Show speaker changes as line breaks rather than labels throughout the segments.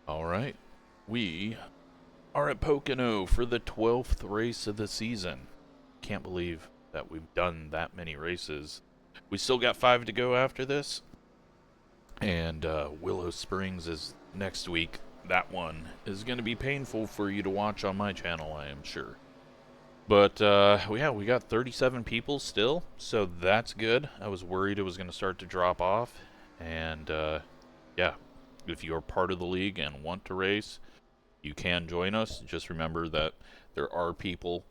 All right, we are at Pocono for the 12th race of the season. Can't believe that we've done that many races. We still got 5 to go after this, and Willow Springs is next week. That one is going to be painful for you to watch on my channel, I am sure. But, yeah, we got 37 people still, so that's good. I was worried it was going to start to drop off, and, yeah. If you're part of the league and want to race, you can join us. Just remember that there are people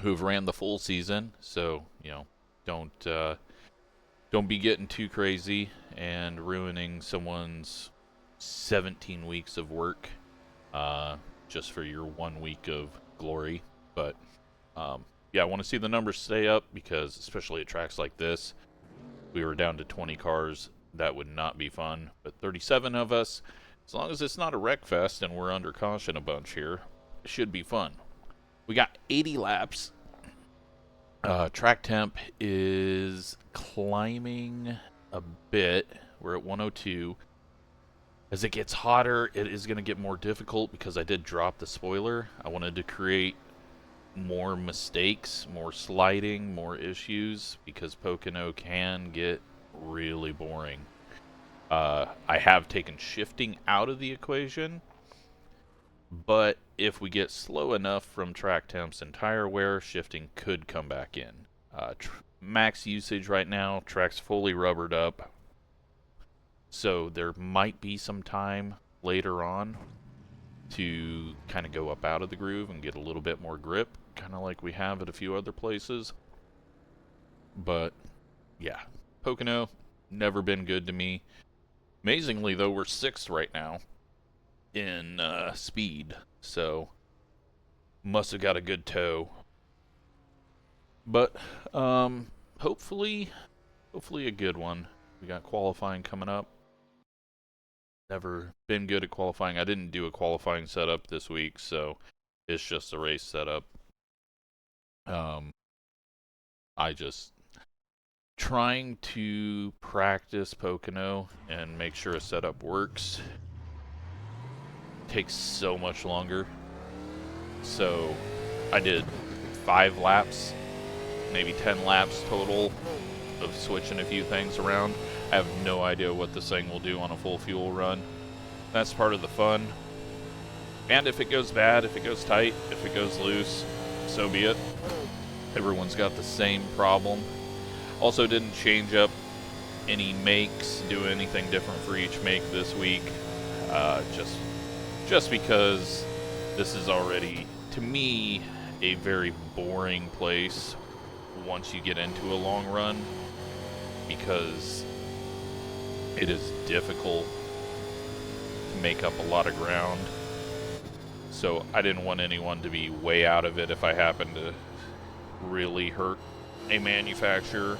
who've ran the full season, so, you know, don't be getting too crazy and ruining someone's 17 weeks of work just for your 1 week of glory. But yeah, I want to see the numbers stay up, because especially at tracks like this, we were down to 20 cars. That would not be fun. But 37 of us, as long as it's not a wreck fest and we're under caution a bunch here, it should be fun. We got 80 laps. Track temp is climbing a bit. We're at 102. As it gets hotter, it is going to get more difficult because I did drop the spoiler. I wanted to create more mistakes, more sliding, more issues, because Pocono can get really boring. I have taken shifting out of the equation, but if we get slow enough from track temps and tire wear, shifting could come back in. Max usage right now, track's fully rubbered up, so there might be some time later on to kind of go up out of the groove and get a little bit more grip, kind of like we have at a few other places. But yeah, Pocono, never been good to me. Amazingly, though, we're 6th right now in speed, so must have got a good tow. But hopefully a good one. We got qualifying coming up. Never been good at qualifying. I didn't do a qualifying setup this week, so it's just a race setup. I just trying to practice Pocono and make sure a setup works takes so much longer. So I did 5 laps, maybe 10 laps total of switching a few things around. I have no idea what this thing will do on a full fuel run. That's part of the fun. And if it goes bad, if it goes tight, if it goes loose, so be it. Everyone's got the same problem. Also didn't change up any makes, do anything different for each make this week. Just because this is already, to me, a very boring place once you get into a long run, because it is difficult to make up a lot of ground. So I didn't want anyone to be way out of it if I happened to really hurt a manufacturer.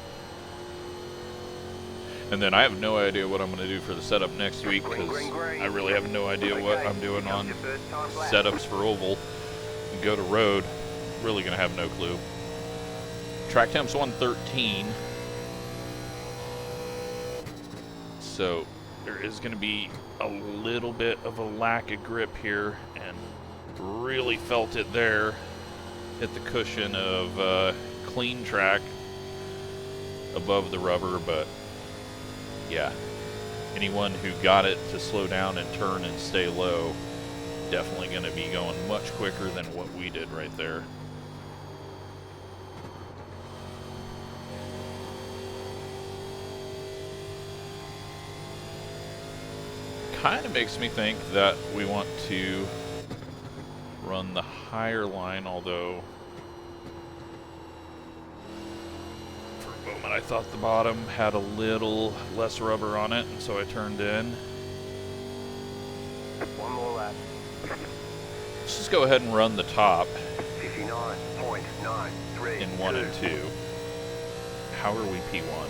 And then I have no idea what I'm going to do for the setup next week, because I really have no idea what I'm doing on setups for oval and go to road. Really going to have no clue. Track temp's 113. So there is going to be a little bit of a lack of grip here, and really felt it there. Hit the cushion of clean track above the rubber, but yeah, anyone who got it to slow down and turn and stay low, definitely going to be going much quicker than what we did right there. Kind of makes me think that we want to run the higher line, although for a moment I thought the bottom had a little less rubber on it, and so I turned in.
One more lap.
Let's just go ahead and run the top
59.93
in 1 and 2. How are we P1?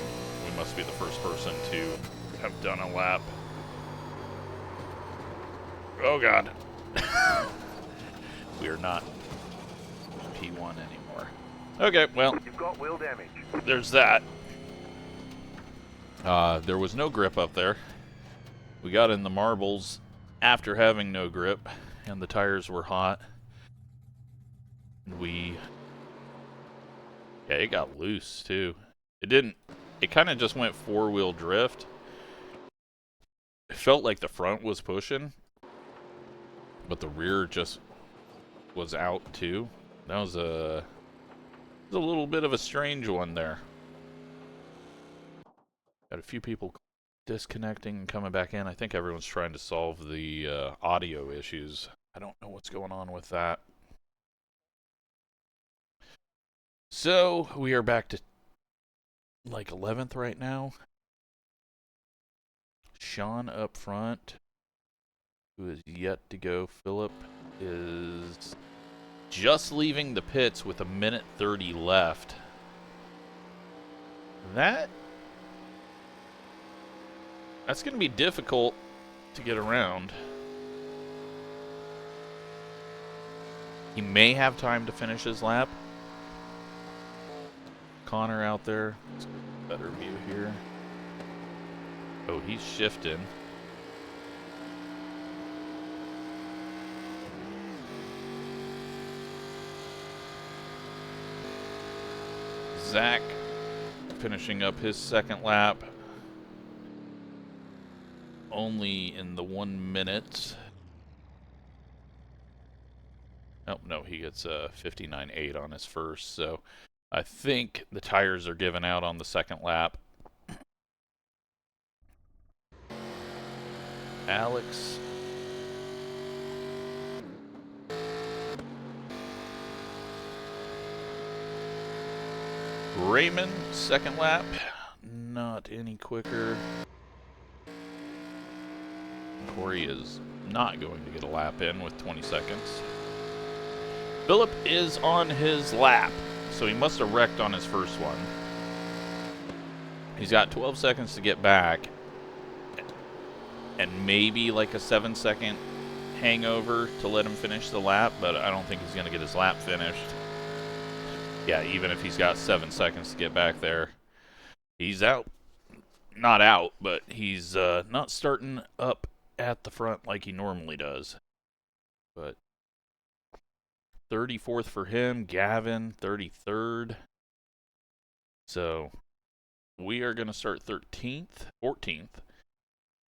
We must be the first person to have done a lap. Oh god. We are not P1 anymore. Okay, well,
You've got wheel damage.
there's that. There was no grip up there. We got in the marbles after having no grip, and the tires were hot, yeah, it got loose too. It kind of just went four-wheel drift. It felt like the front was pushing, but the rear just was out too. That was a little bit of a strange one there. Got a few people disconnecting and coming back in. I think everyone's trying to solve the audio issues. I don't know what's going on with that. So we are back to like 11th right now. Sean up front, who is yet to go. Philip is just leaving the pits with 1:30 left. That's going to be difficult to get around. He may have time to finish his lap. Connor out there. Better view here. Oh, he's shifting. Zach finishing up his second lap. Only in the 1 minute. Oh, no, he gets a 59.8 on his first, so I think the tires are given out on the second lap. Alex. Raymond, second lap. Not any quicker. Corey is not going to get a lap in with 20 seconds. Philip is on his lap, so he must have wrecked on his first one. He's got 12 seconds to get back, and maybe like a 7-second hangover to let him finish the lap, but I don't think he's going to get his lap finished. Yeah, even if he's got 7 seconds to get back there, he's out. Not out, but he's not starting up at the front like he normally does. But 34th for him, Gavin 33rd. So we are going to start 14th.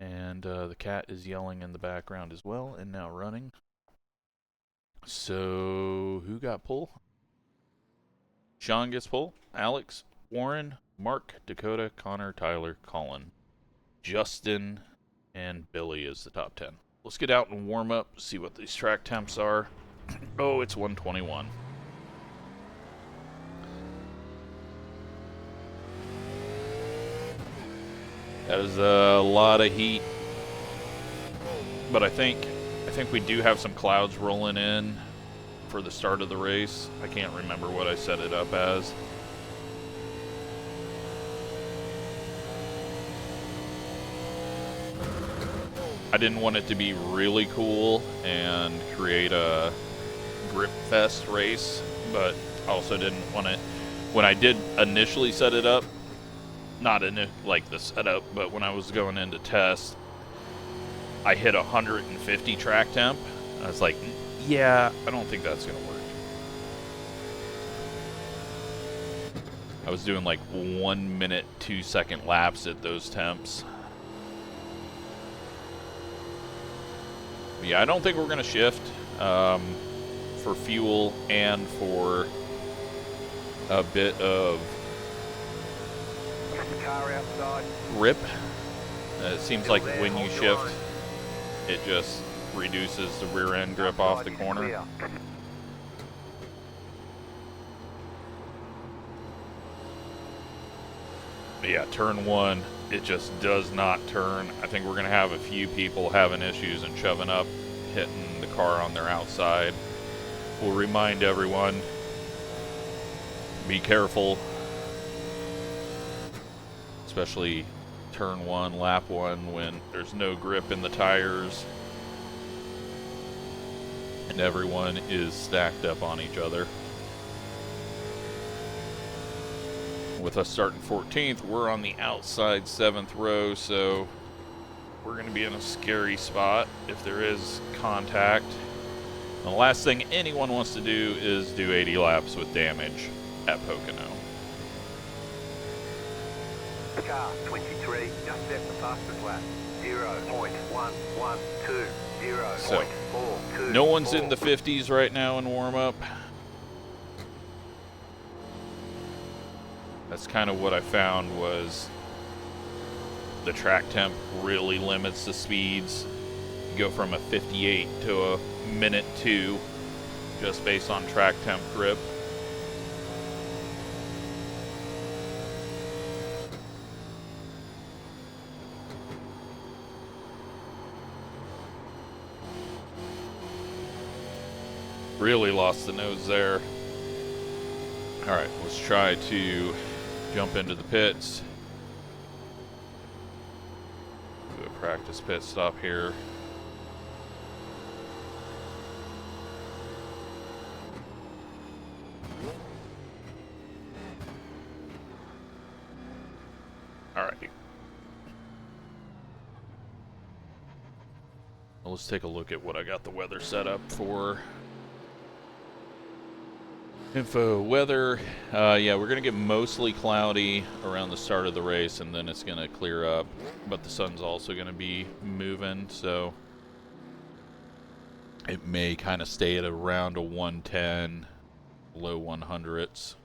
And the cat is yelling in the background as well and now running. So who got pole? Sean gets pole. Alex, Warren, Mark, Dakota, Connor, Tyler, Colin, Justin, and Billy is the top 10. Let's get out and warm up, see what these track temps are. Oh, it's 121. That is a lot of heat. But I think we do have some clouds rolling in for the start of the race. I can't remember what I set it up as. I didn't want it to be really cool and create a grip fest race, but I also didn't want it, when I did initially set it up, not in it like the setup, but when I was going into test, I hit 150 track temp. I was like, yeah, I don't think that's gonna work. I was doing like 1 minute, 2 second laps at those temps. But yeah, I don't think we're gonna shift for fuel and for a bit of grip. It seems like when you shift, it just reduces the rear end grip off the corner. But yeah, turn one, it just does not turn. I think we're going to have a few people having issues and shoving up, hitting the car on their outside. We'll remind everyone, be careful, especially turn one, lap one, when there's no grip in the tires and everyone is stacked up on each other. With us starting 14th, we're on the outside 7th row, so we're going to be in a scary spot if there is contact. And the last thing anyone wants to do is do 80 laps with damage at Pocono.
Car 23, just set the fastest lap. 0.1120.
So, no one's in the 50s right now in warm-up. That's kind of what I found was the track temp really limits the speeds. You go from a 58 to a minute 2 just based on track temp grip. Really lost the nose there. Alright, let's try to jump into the pits. Do a practice pit stop here. Alright. Well, let's take a look at what I got the weather set up for. Info weather, yeah, we're gonna get mostly cloudy around the start of the race, and then it's gonna clear up. But the sun's also gonna be moving, so it may kind of stay at around a 110, low 100s.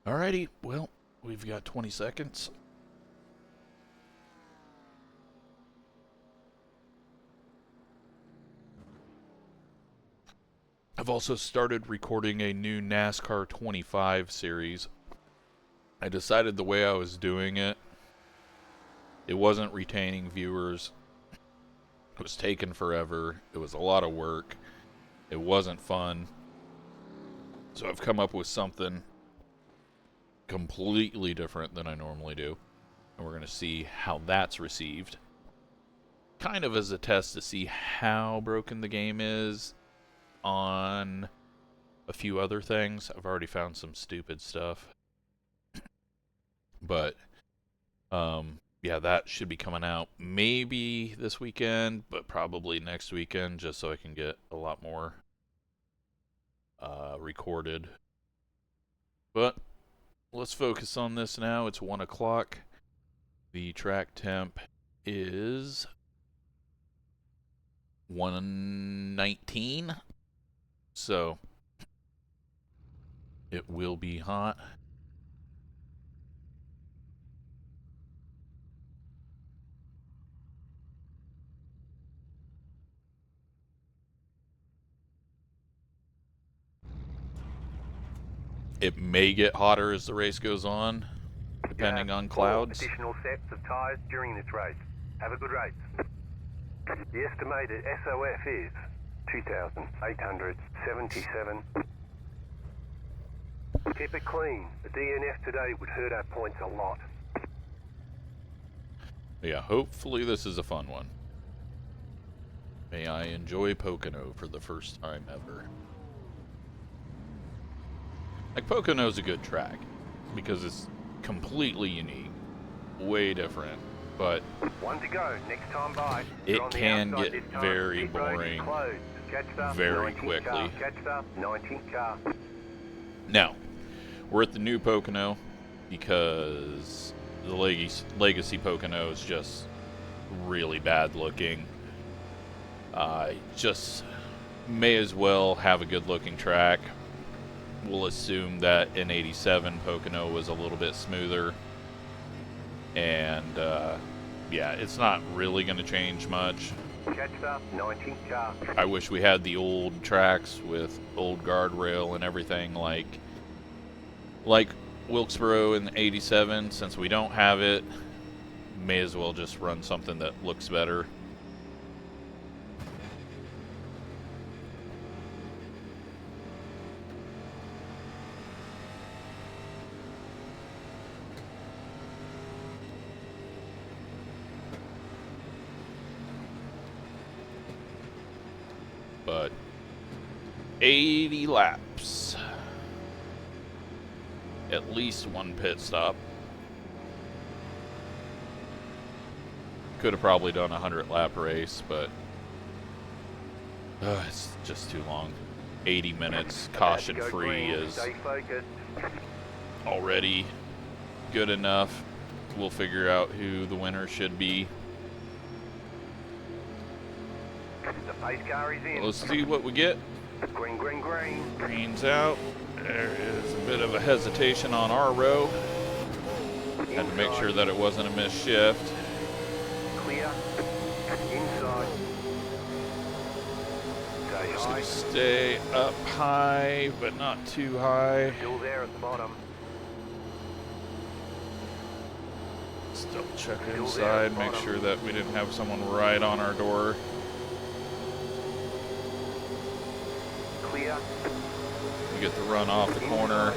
Alrighty, well, we've got 20 seconds. I've also started recording a new NASCAR 25 series. I decided the way I was doing it, it wasn't retaining viewers. It was taking forever. It was a lot of work. It wasn't fun. So I've come up with something completely different than I normally do, and we're going to see how that's received, kind of as a test to see how broken the game is on a few other things. I've already found some stupid stuff, but yeah, that should be coming out maybe this weekend, but probably next weekend, just so I can get a lot more recorded. But let's focus on this now. It's 1 o'clock. The track temp is 119. So it will be hot. It may get hotter as the race goes on, depending on clouds.
Additional sets of tyres during this race. Have a good race. The estimated SOF is 2,877. Keep it clean. The DNF today would hurt our points a lot.
Yeah, hopefully this is a fun one. May I enjoy Pocono for the first time ever. Like, Pocono's a good track because it's completely unique, way different, but
one to go. Next time by.
It can get very boring very quickly. Now, we're at the new Pocono because the Legacy Pocono is just really bad looking. Just may as well have a good looking track. We'll assume that in 87 Pocono was a little bit smoother, and yeah, it's not really going to change much. I wish we had the old tracks with old guardrail and everything like Wilkesboro in the 87, since we don't have it, may as well just run something that looks better. But 80 laps. At least one pit stop. Could have probably done a 100-lap race, but it's just too long. 80 minutes caution-free is already good enough. We'll figure out who the winner should be.
The pace car is in.
Let's see what we get.
Green, green, green.
Green's out. There is a bit of a hesitation on our row. Had to make sure that it wasn't a missed shift.
Clear. Inside. Stay
Just
high.
gonna stay up high, but not too high.
Still there at the bottom.
Let's double check
Still there at
inside,
the
make
bottom.
sure that we didn't have someone right on our door.
Clear.
We get the run off the corner.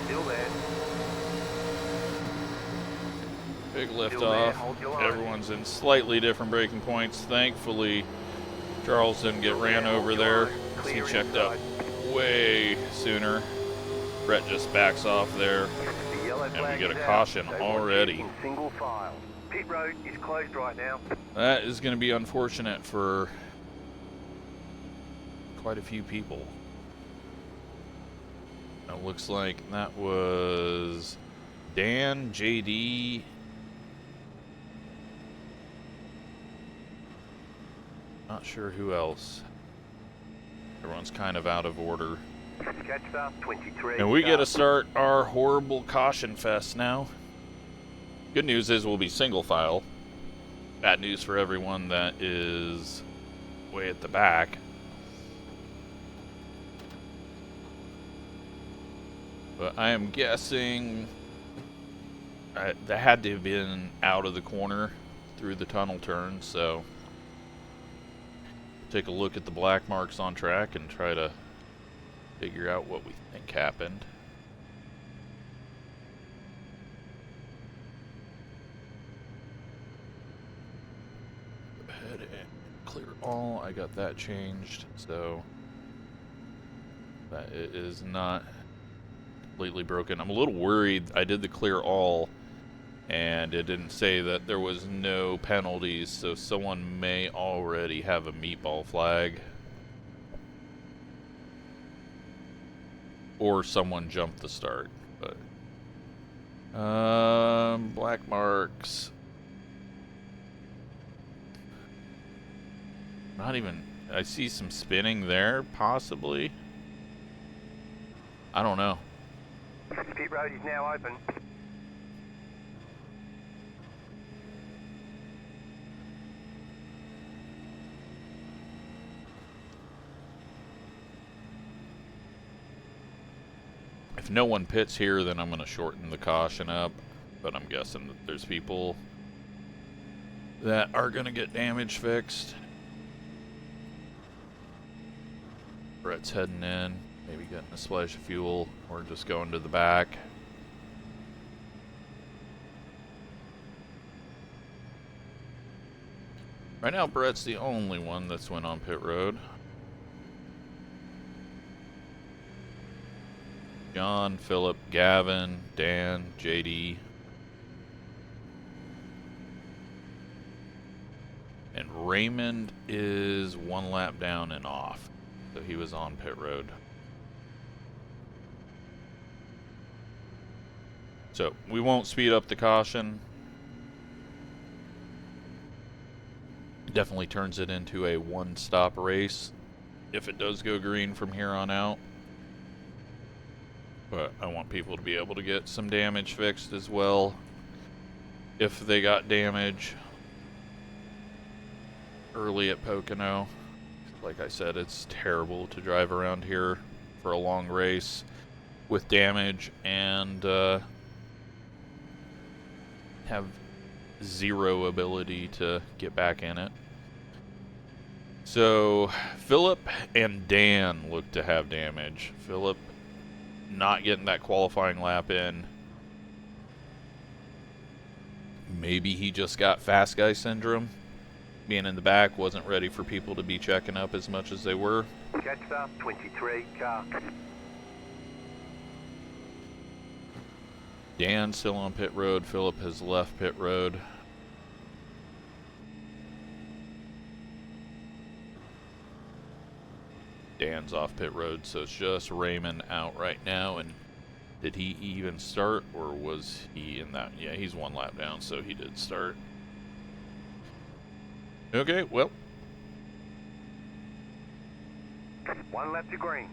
Still there.
Big lift
Still there,
off.
hold your line.
Everyone's in slightly different braking points. Thankfully, Charles didn't get
Still
ran
there,
over
hold your
there.
line.
He
Clear
checked up
inside.
way sooner. Brett just backs off there.
The yellow
And we
flag
get
is
a
out.
caution
They want you
already.
in single file. Pit road is closed right now.
That is going to be unfortunate for quite a few people. It looks like that was Dan, JD, not sure who else. Everyone's kind of out of order.
Catch up, 23.
And we get to start our horrible caution fest now. Good news is we'll be single file. Bad news for everyone that is way at the back. But I am guessing that had to have been out of the corner through the tunnel turn, so take a look at the black marks on track and try to figure out what we think happened. Go ahead and clear all. I got that changed, so that it is not completely broken. I'm a little worried. I did the clear all and it didn't say that there was no penalties, so someone may already have a meatball flag. Or someone jumped the start. But black marks. Not even, I see some spinning there, possibly. I don't know.
Pit road is now open.
If no one pits here, then I'm going to shorten the caution up. But I'm guessing that there's people that are going to get damage fixed. Brett's heading in, maybe getting a splash of fuel, or just going to the back. Right now, Brett's the only one that's went on pit road. John, Philip, Gavin, Dan, JD. And Raymond is one lap down and off. So he was on pit road. So we won't speed up the caution. Definitely turns it into a one-stop race if it does go green from here on out. But I want people to be able to get some damage fixed as well if they got damage early at Pocono. Like I said, it's terrible to drive around here for a long race with damage and have zero ability to get back in it. So Philip and Dan look to have damage. Philip not getting that qualifying lap in. Maybe he just got fast guy syndrome. Being in the back, wasn't ready for people to be checking up as much as they were.
Catch up, 23 car.
Dan still on pit road. Philip has left pit road. Dan's off pit road, so it's just Raymond out right now. And did he even start, or was he in that? Yeah, he's one lap down, so he did start. Okay, well.
One lap to green.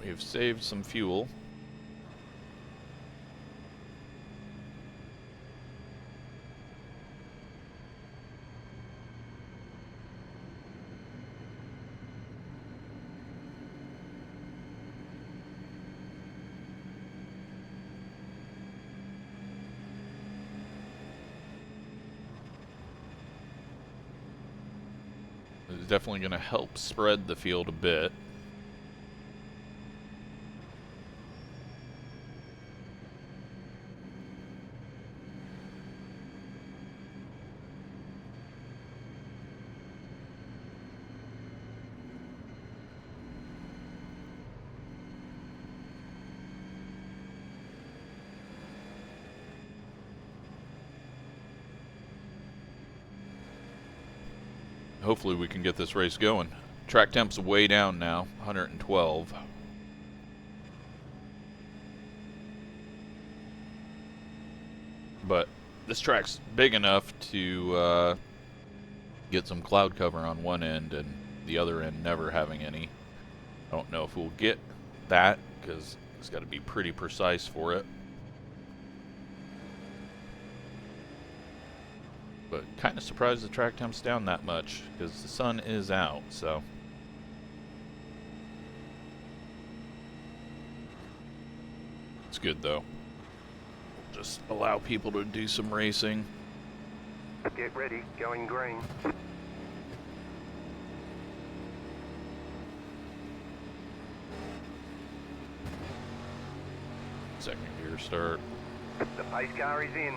We've saved some fuel. It's definitely going to help spread the field a bit. Hopefully we can get this race going. Track temp's way down now, 112. But this track's big enough to get some cloud cover on one end and the other end never having any. I don't know if we'll get that because it's got to be pretty precise for it. But kind of surprised the track temp's down that much because the sun is out, so. It's good though. Just allow people to do some racing.
Get ready, going green.
Second gear start.
The pace car is in.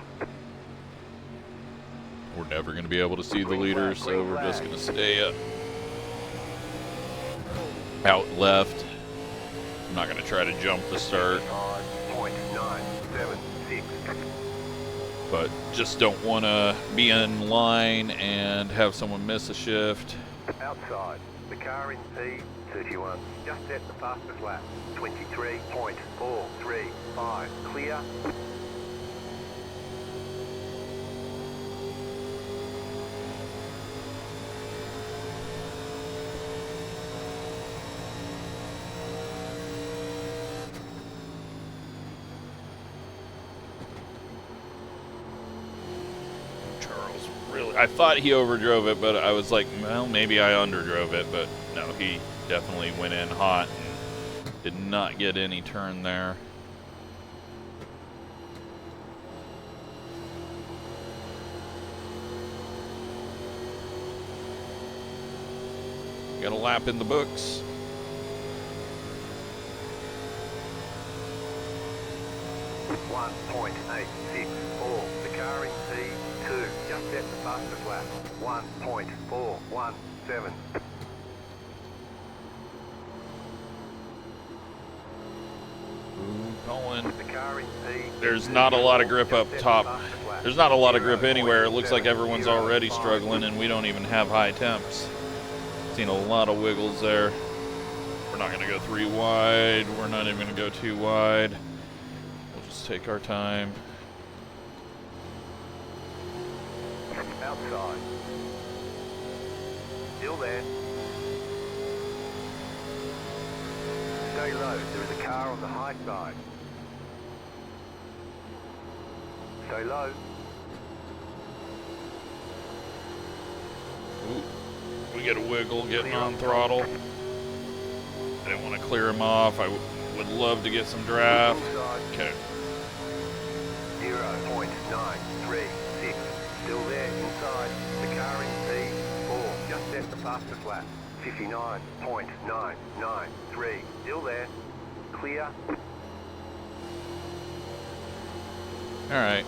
We're never going to be able to see the leaders, so we're just going to stay out left. I'm not going to try to jump the start.
5.976.
But just don't want to be in line and have someone miss a shift.
Outside, the car in P31 just set the fastest lap. 23.435. Clear.
I thought he overdrove it, but I was like, well, maybe I underdrove it, but no, he definitely went in hot and did not get any turn there. Got a lap in the books.
.864. The car in P2 just set the fastest lap. 1.417.
Going.
The car in P.
There's not a lot of grip up top. There's not a lot of grip anywhere. It looks like everyone's already struggling, and we don't even have high temps. Seen a lot of wiggles there. We're not going to go 3 wide. We're not even going to go 2 wide. We'll just take our time.
Outside. Still there. Stay low. There is a car on the high side. Stay low.
Ooh. We get a wiggle getting on throttle. I didn't want to clear him off. Would love to get some draft. Okay.
0.936. Still there inside. The car in P4. Just set the fastest lap. 59.993. Still there. Clear.
Alright.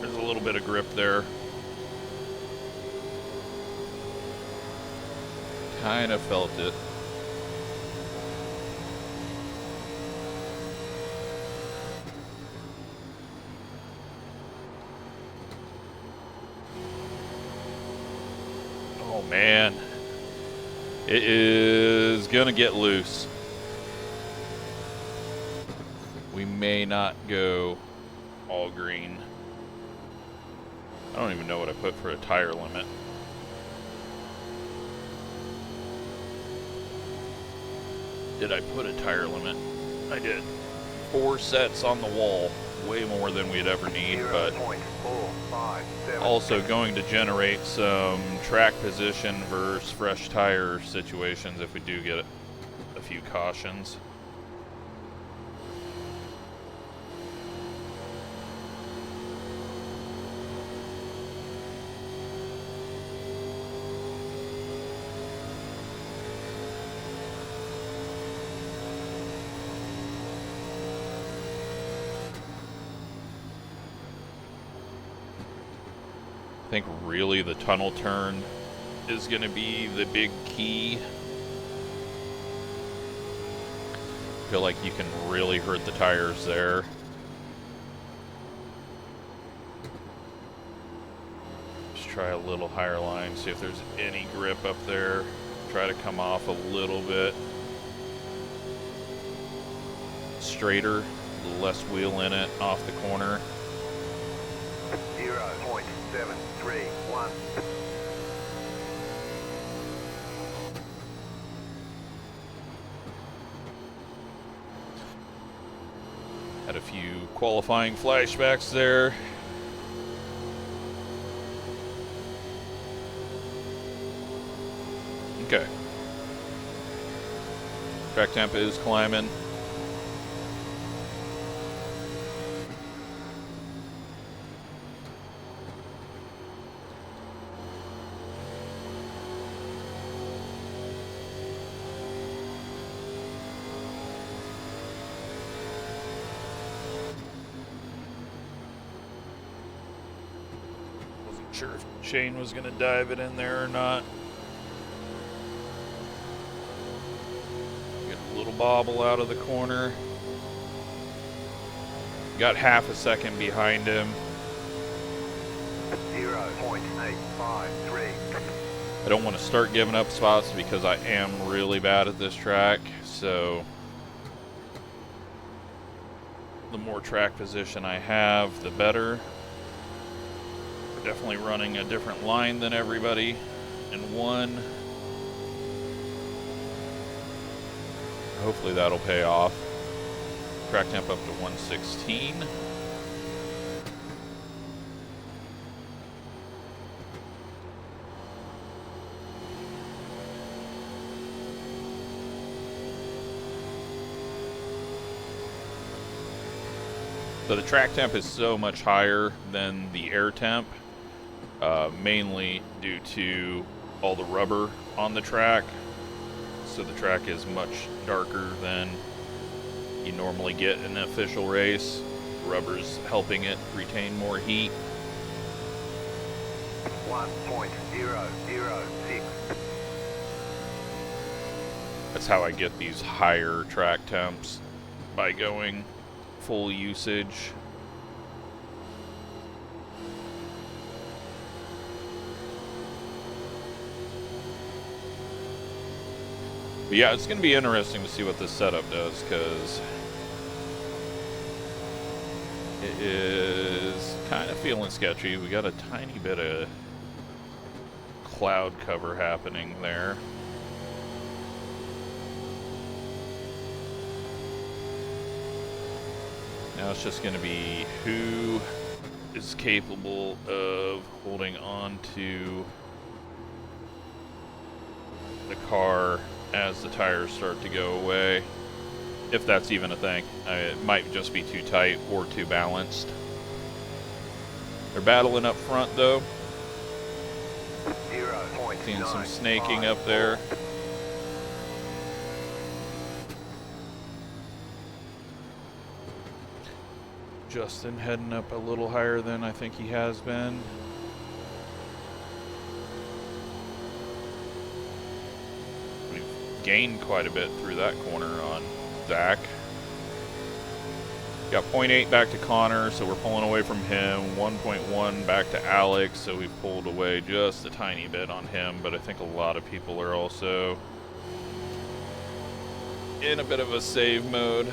There's a little bit of grip there. Kind of felt it. Oh man. It is gonna get loose. We may not go all green. I don't even know what I put for a tire limit. Did I put a tire limit? I did. 4 sets on the wall. Way more than we'd ever need, but also going to generate some track position versus fresh tire situations if we do get a few cautions. I think really the tunnel turn is going to be the big key. I feel like you can really hurt the tires there. Just try a little higher line, see if there's any grip up there. Try to come off a little bit straighter, less wheel in it off the corner.
0.731.
Had a few qualifying flashbacks there. Okay. Track temp is climbing. Sure if Shane was going to dive it in there or not. Get a little bobble out of the corner. Got half a second behind him.
0.853.
I don't want to start giving up spots because I am really bad at this track, so the more track position I have, the better. Definitely running a different line than everybody in one. Hopefully that'll pay off. Track temp up to 116. So the track temp is so much higher than the air temp. Mainly due to all the rubber on the track. So the track is much darker than you normally get in an official race. Rubber's helping it retain more heat.
1.006.
That's how I get these higher track temps, by going full usage. But yeah, it's going to be interesting to see what this setup does, because it is kind of feeling sketchy. We got a tiny bit of cloud cover happening there. Now it's just going to be who is capable of holding on to the car as the tires start to go away. if that's even a thing. It might just be too tight or too balanced. They're battling up front though.
0.9.
Seeing some snaking up there. Justin heading up a little higher than I think he has been. We've gained quite a bit through that corner on Zach. Got 0.8 back to Connor, so we're pulling away from him. 1.1 back to Alex, so we've pulled away just a tiny bit on him, but I think a lot of people are also in a bit of a save mode.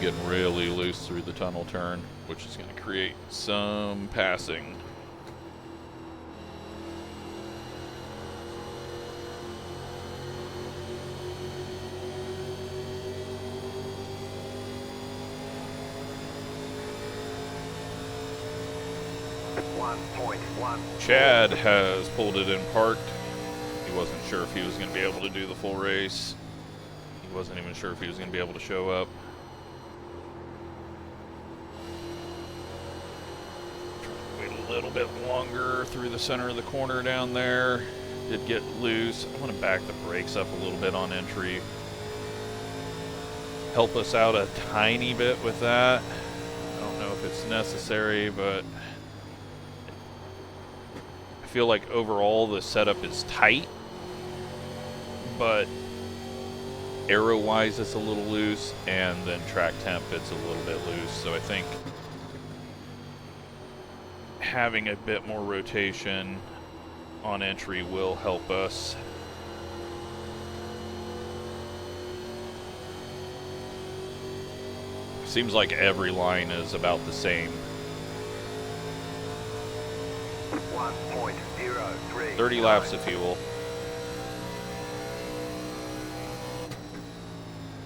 Getting really loose through the tunnel turn, which is going to create some passing. Chad has pulled it in parked. He wasn't sure if he was going to be able to do the full race. He wasn't even sure if he was going to be able to show up. A little bit longer through the center of the corner down there. Did get loose. I want to back the brakes up a little bit on entry. Help us out a tiny bit with that. I don't know if it's necessary, but I feel like overall the setup is tight, but aero-wise it's a little loose, and then track temp it's a little bit loose. So I think having a bit more rotation on entry will help us. Seems like every line is about the same.
1.03.
30 laps of fuel.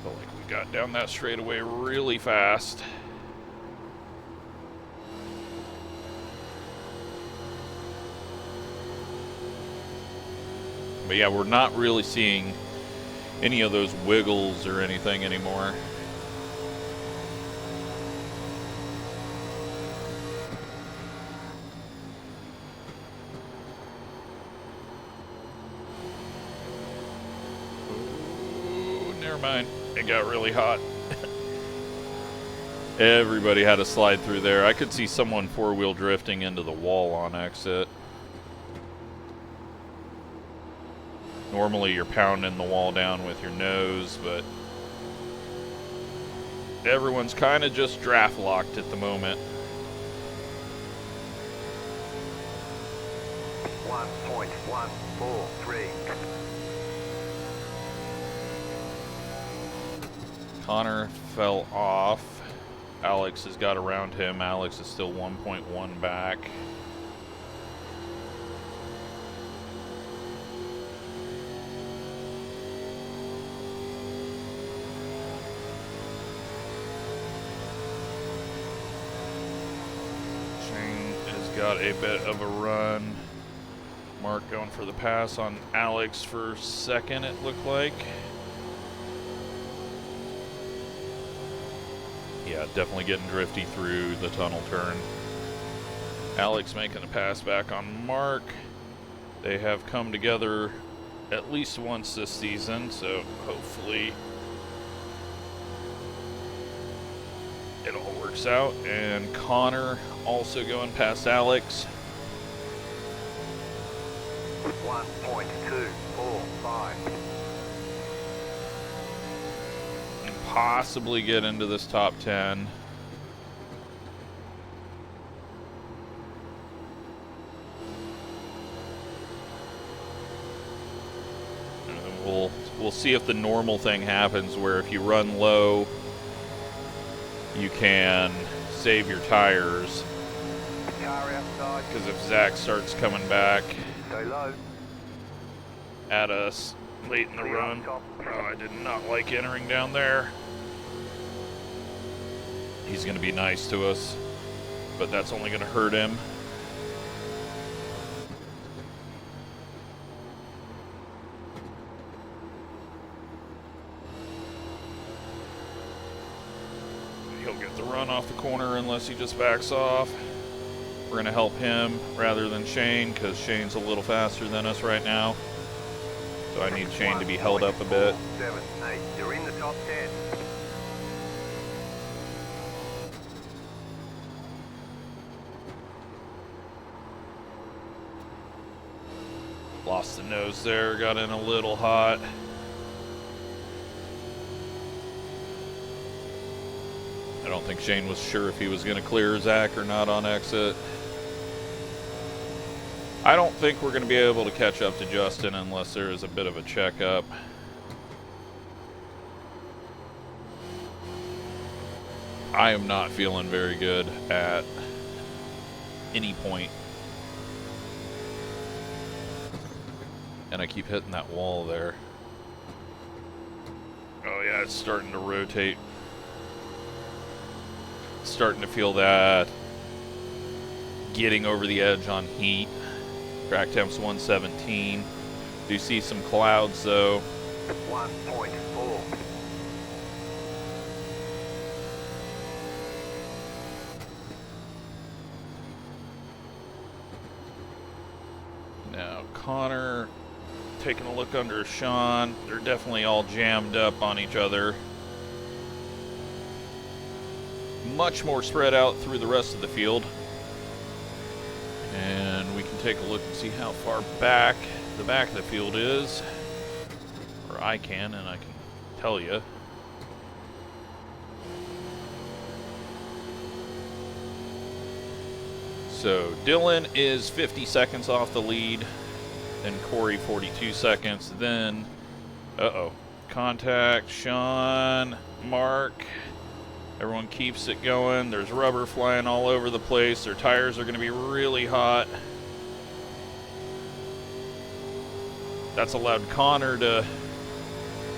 Feel like we got down that straightaway really fast. But yeah, we're not really seeing any of those wiggles or anything anymore. Ooh, never mind. It got really hot. Everybody had to slide through there. I could see someone four-wheel drifting into the wall on exit. Normally you're pounding the wall down with your nose, but everyone's kind of just draft locked at the moment.
1.143.
Connor fell off. Alex has got around him. Alex is still 1.1 back. Got a bit of a run. Mark going for the pass on Alex for second, it looked like. Yeah, definitely getting drifty through the tunnel turn. Alex making a pass back on Mark. They have come together at least once this season, so hopefully it all works out. And Connor also going past Alex.
1.245.
And possibly get into this top 10. And then we'll see if the normal thing happens, where if you run low, you can save your tires.
Car outside.
Because if Zach starts coming back
Stay low.
at us late in the run, I did not like entering down there. He's going to be nice to us, but that's only going to hurt him. he'll get the run off the corner unless he just backs off. We're going to help him rather than Shane, because Shane's a little faster than us right now. So I need Shane to be held up a bit.
7, 8. You're in the top 10.
Lost the nose there, got in a little hot. I don't think Shane was sure if he was going to clear Zach or not on exit. I don't think we're going to be able to catch up to Justin unless there is a bit of a checkup. I am not feeling very good at any point. And I keep hitting that wall there. Oh yeah, it's starting to rotate. Starting to feel that getting over the edge on heat. Track temp's 117. Do see some clouds though.
1.4.
Now Connor taking a look under Sean. They're definitely all jammed up on each other. Much more spread out through the rest of the field. And we can take a look and see how far back the back of the field is. Or I can, and I can tell you. So Dylan is 50 seconds off the lead. Then Corey 42 seconds. Then, contact, Sean, Mark. Everyone keeps it going. There's rubber flying all over the place. Their tires are going to be really hot. That's allowed Connor to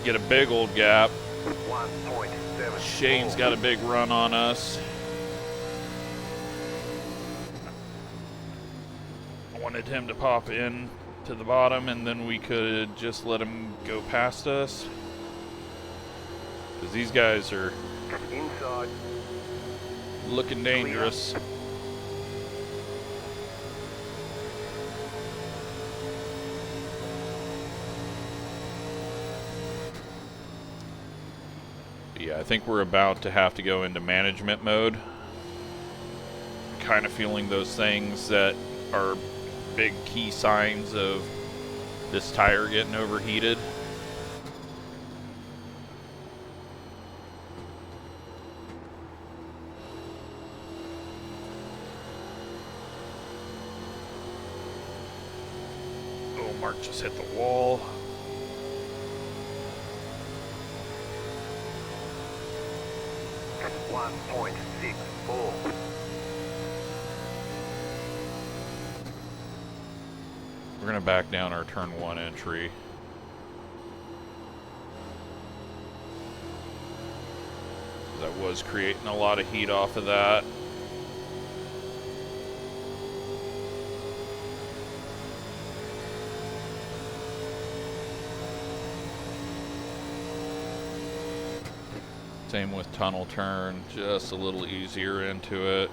get a big old gap.
1.7.
Shane's got a big run on us. I wanted him to pop in to the bottom and then we could just let him go past us. Because these guys are
Inside.
looking dangerous. Yeah, I think we're about to have to go into management mode. Kind of feeling those things that are big key signs of this tire getting overheated. Oh, Mark just hit the wall.
At 1.64.
We're going to back down our turn 1 entry. That was creating a lot of heat off of that. Same with tunnel turn, just a little easier into it.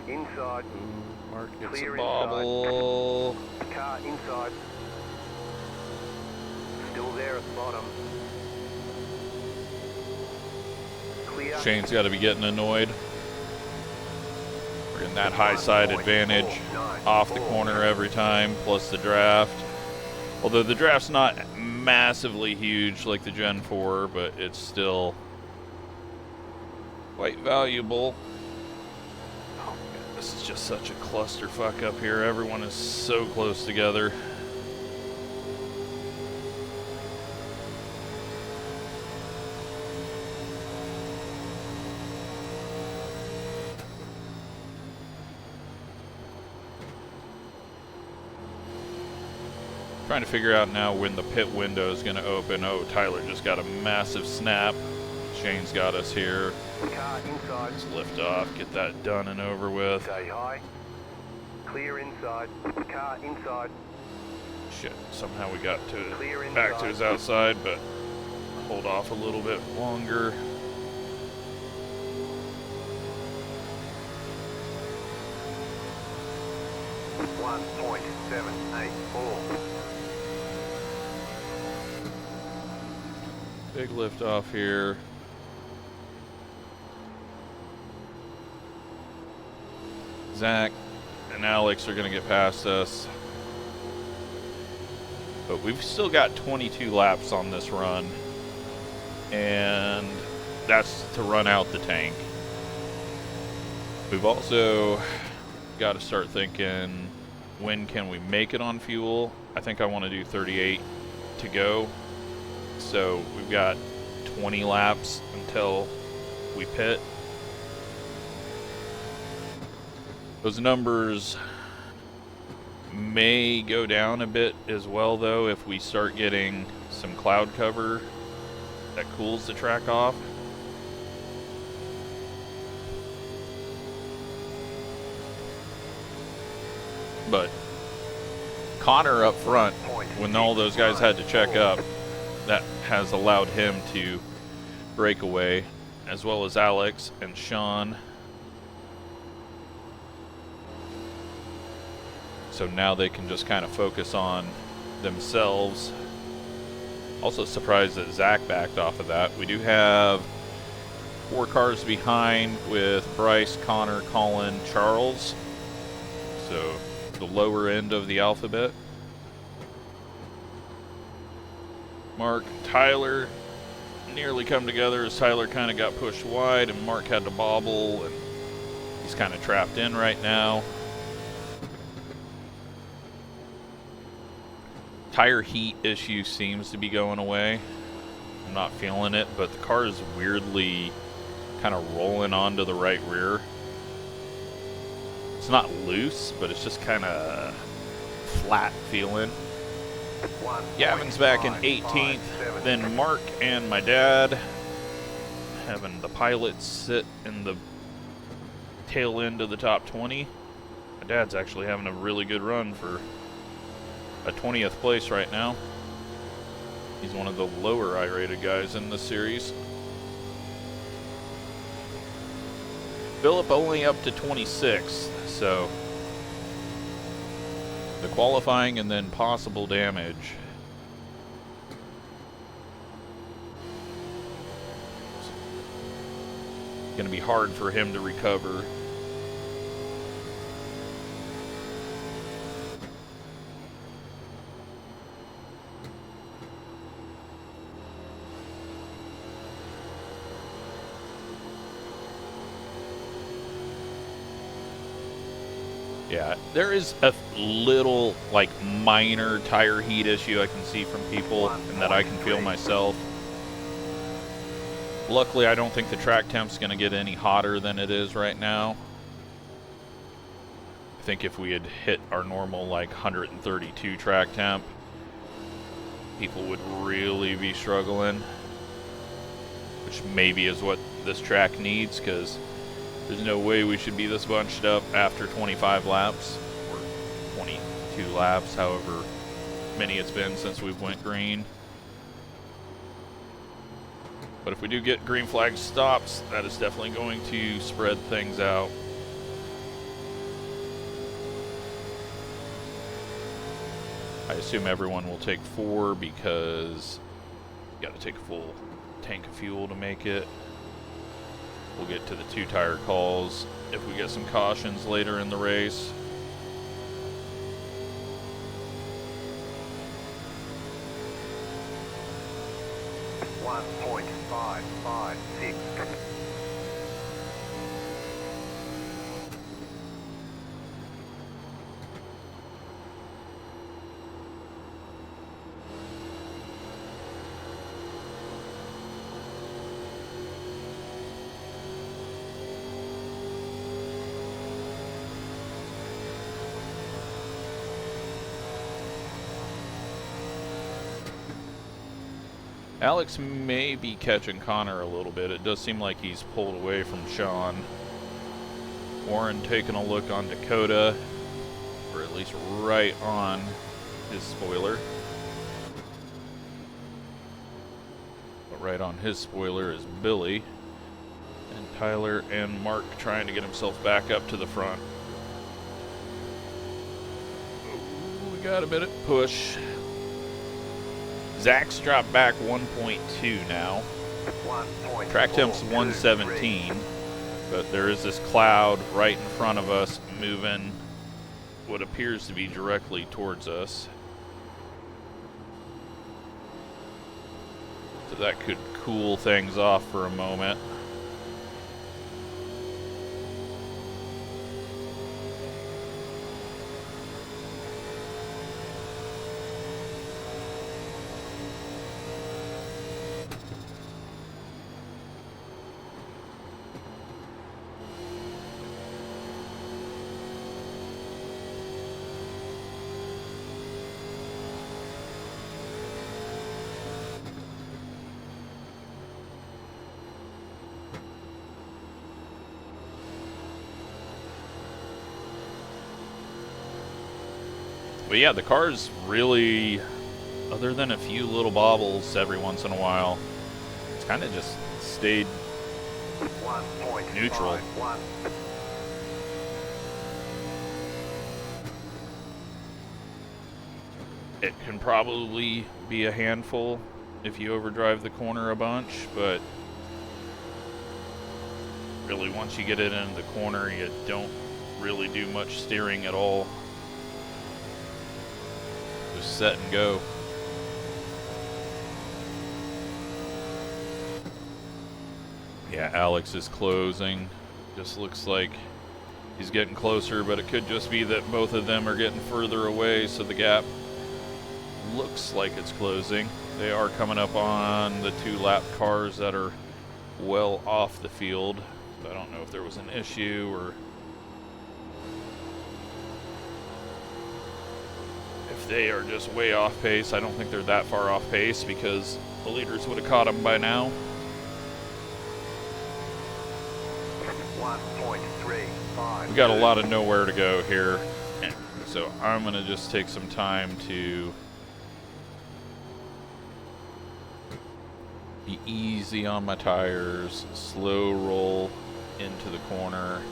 Inside.
Ooh, Mark gets
Clear
a bobble.
Car inside. Still there at the bottom. Clear.
Shane's got to be getting annoyed. We're getting that high side advantage off the corner every time, plus the draft. Although the draft's not massively huge like the Gen 4, but it's still quite valuable. Oh man, this is just such a clusterfuck up here. Everyone is so close together. Trying to figure out now when the pit window is going to open. Oh, Tyler just got a massive snap. Shane's got us here.
Car inside.
Let's lift off, get that done and over with.
Stay high. Clear inside. Car inside.
Shit, somehow we got to
Clear
back to
inside.
his outside, but hold off a little bit longer.
One 1.784.
Big lift off here. Zach and Alex are going to get past us. But we've still got 22 laps on this run. And that's to run out the tank. We've also got to start thinking, when can we make it on fuel? I think I want to do 38 to go. So we've got 20 laps until we pit. Those numbers may go down a bit as well, though, if we start getting some cloud cover that cools the track off. But Connor up front, when all those guys had to check up, that has allowed him to break away, as well as Alex and Sean. So now they can just kind of focus on themselves. Also surprised that Zach backed off of that. We do have 4 cars behind with Bryce, Connor, Colin, Charles. So the lower end of the alphabet. Mark, Tyler nearly come together as Tyler kind of got pushed wide and Mark had to bobble, and he's kind of trapped in right now. Tire heat issue seems to be going away. I'm not feeling it, but the car is weirdly kind of rolling onto the right rear. It's not loose, but it's just kind of flat feeling. Gavin's back in 18th, then Mark and my dad having the pilots sit in the tail end of the top 20. My dad's actually having a really good run for a 20th place right now. He's one of the lower I-rated guys in the series. Philip only up to 26th, so the qualifying and then possible damage. It's gonna be hard for him to recover. Yeah, there is a little, like, minor tire heat issue I can see from people and that I can feel myself. Luckily, I don't think the track temp's going to get any hotter than it is right now. I think if we had hit our normal, like, 132 track temp, people would really be struggling. Which maybe is what this track needs, because there's no way we should be this bunched up after 25 laps, or 22 laps, however many it's been since we've went green. But if we do get green flag stops, that is definitely going to spread things out. I assume everyone will take 4 because you got to take a full tank of fuel to make it. We'll get to the 2-tire calls if we get some cautions later in the race. .556. Alex may be catching Connor a little bit. It does seem like he's pulled away from Sean. Warren taking a look on Dakota, or at least right on his spoiler. But right on his spoiler is Billy. And Tyler and Mark trying to get himself back up to the front. Ooh, we got a bit of push. Zach's dropped back 1.2 now. Track temp's 117, but there is this cloud right in front of us moving what appears to be directly towards us. So that could cool things off for a moment. But yeah, the car's really, other than a few little bobbles every once in a while, it's kind of just stayed neutral. It can probably be a handful if you overdrive the corner a bunch, but really once you get it into the corner, you don't really do much steering at all. Just set and go. Yeah, Alex is closing. Just looks like he's getting closer, but it could just be that both of them are getting further away, so the gap looks like it's closing. They are coming up on the 2 lap cars that are well off the field. So I don't know if there was an issue or if they are just way off pace. I don't think they're that far off pace because the leaders would have caught them by now.
1.35.
We got a lot of nowhere to go here, so I'm going to just take some time to be easy on my tires, slow roll into the corner,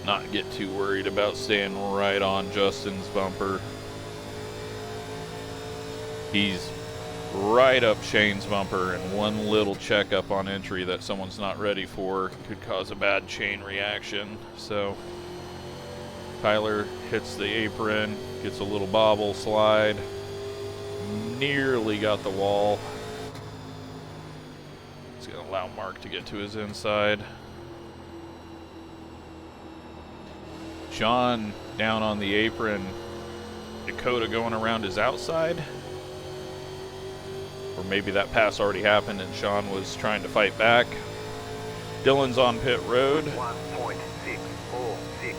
not get too worried about staying right on Justin's bumper. He's right up Shane's bumper, and one little checkup on entry that someone's not ready for could cause a bad chain reaction. So Tyler hits the apron, gets a little bobble slide, nearly got the wall. It's going to allow Mark to get to his inside. Sean down on the apron, Dakota going around his outside. Or maybe that pass already happened and Sean was trying to fight back. Dylan's on pit road.
1.646.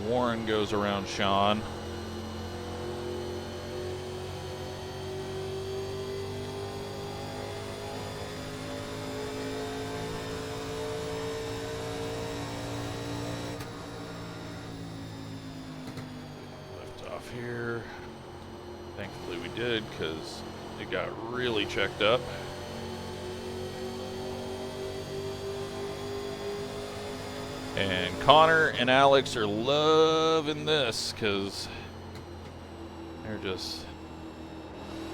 Warren goes around Sean. Here. Thankfully we did, because it got really checked up. And Connor and Alex are loving this, because they're just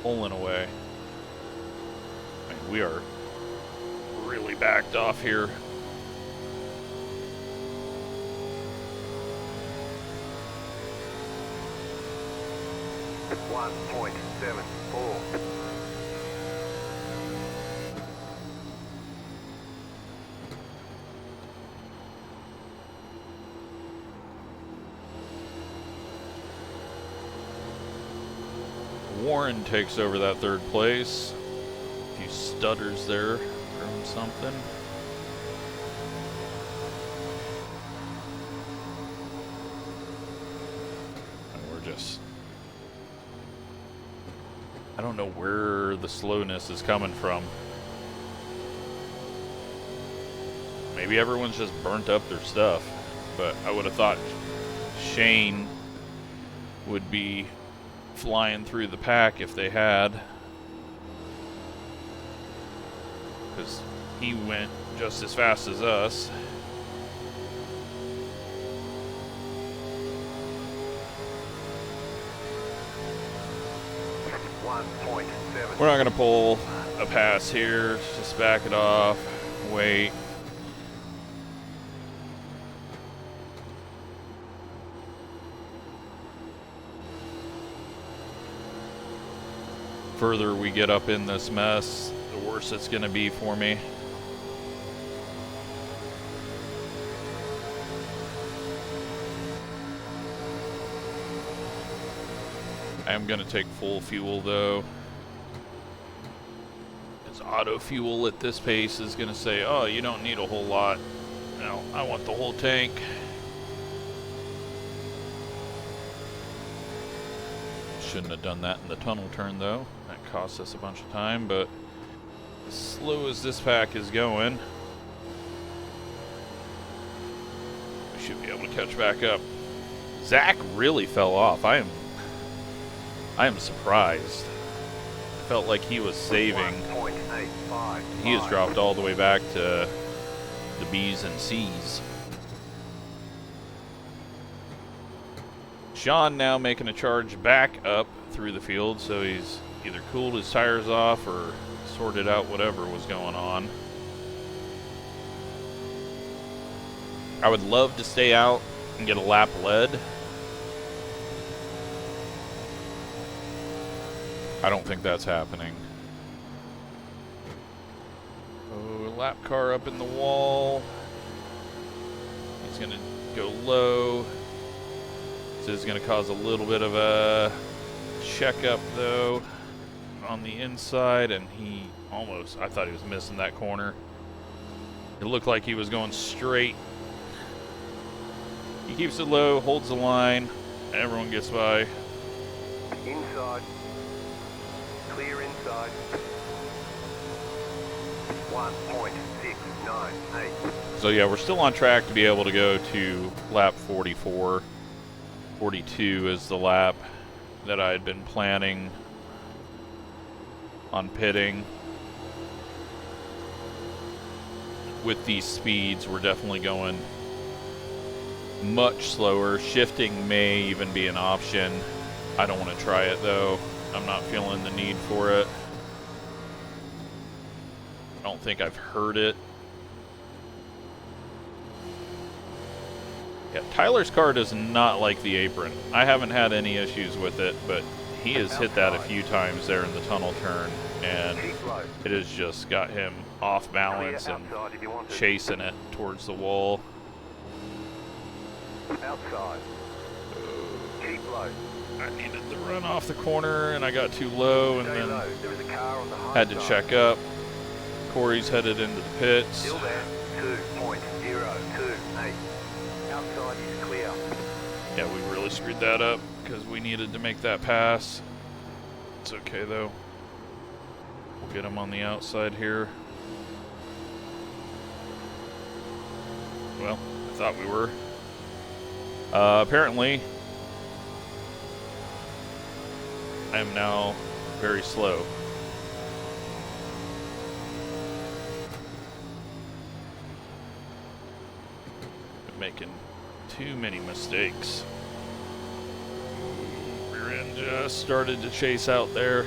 pulling away. I mean, we are really backed off here.
1.74.
Warren takes over that third place. A few stutters there from something. I don't know where the slowness is coming from. Maybe everyone's just burnt up their stuff, but I would have thought Shane would be flying through the pack if they had, because he went just as fast as us. We're not going to pull a pass here, just back it off, wait. Further we get up in this mess, the worse it's going to be for me. I am going to take full fuel though, because auto fuel at this pace is going to say, oh, you don't need a whole lot. No, I want the whole tank. Shouldn't have done that in the tunnel turn though. That cost us a bunch of time, but as slow as this pack is going, we should be able to catch back up. Zach really fell off. I am surprised. I felt like he was saving. He has dropped all the way back to the B's and C's. Sean now making a charge back up through the field, so he's either cooled his tires off or sorted out whatever was going on. I would love to stay out and get a lap led. I don't think that's happening. Oh, lap car up in the wall. He's going to go low. This is going to cause a little bit of a checkup though on the inside, and he almost, I thought he was missing that corner. It looked like he was going straight. He keeps it low, holds the line, everyone gets by.
Inside. Clear inside. 1.698.
So yeah, we're still on track to be able to go to lap 44. 42 is the lap that I had been planning on pitting. With these speeds, we're definitely going much slower. Shifting may even be an option. I don't want to try it though. I'm not feeling the need for it. I don't think I've heard it. Yeah, Tyler's car does not like the apron. I haven't had any issues with it, but he has hit that a few times there in the tunnel turn, and it has just got him off balance and chasing it towards the wall.
Outside. Keep low.
I needed to run off the corner, and I got too low, and then
There is a car on the high
had to
side.
check up. Corey's headed into the pits.
Still there. 2.028. Outside is clear.
Yeah, we really screwed that up because we needed to make that pass. It's okay though. We'll get him on the outside here. Well, I thought we were. Apparently, I am now very slow. Been making too many mistakes. Rear end just started to chase out there.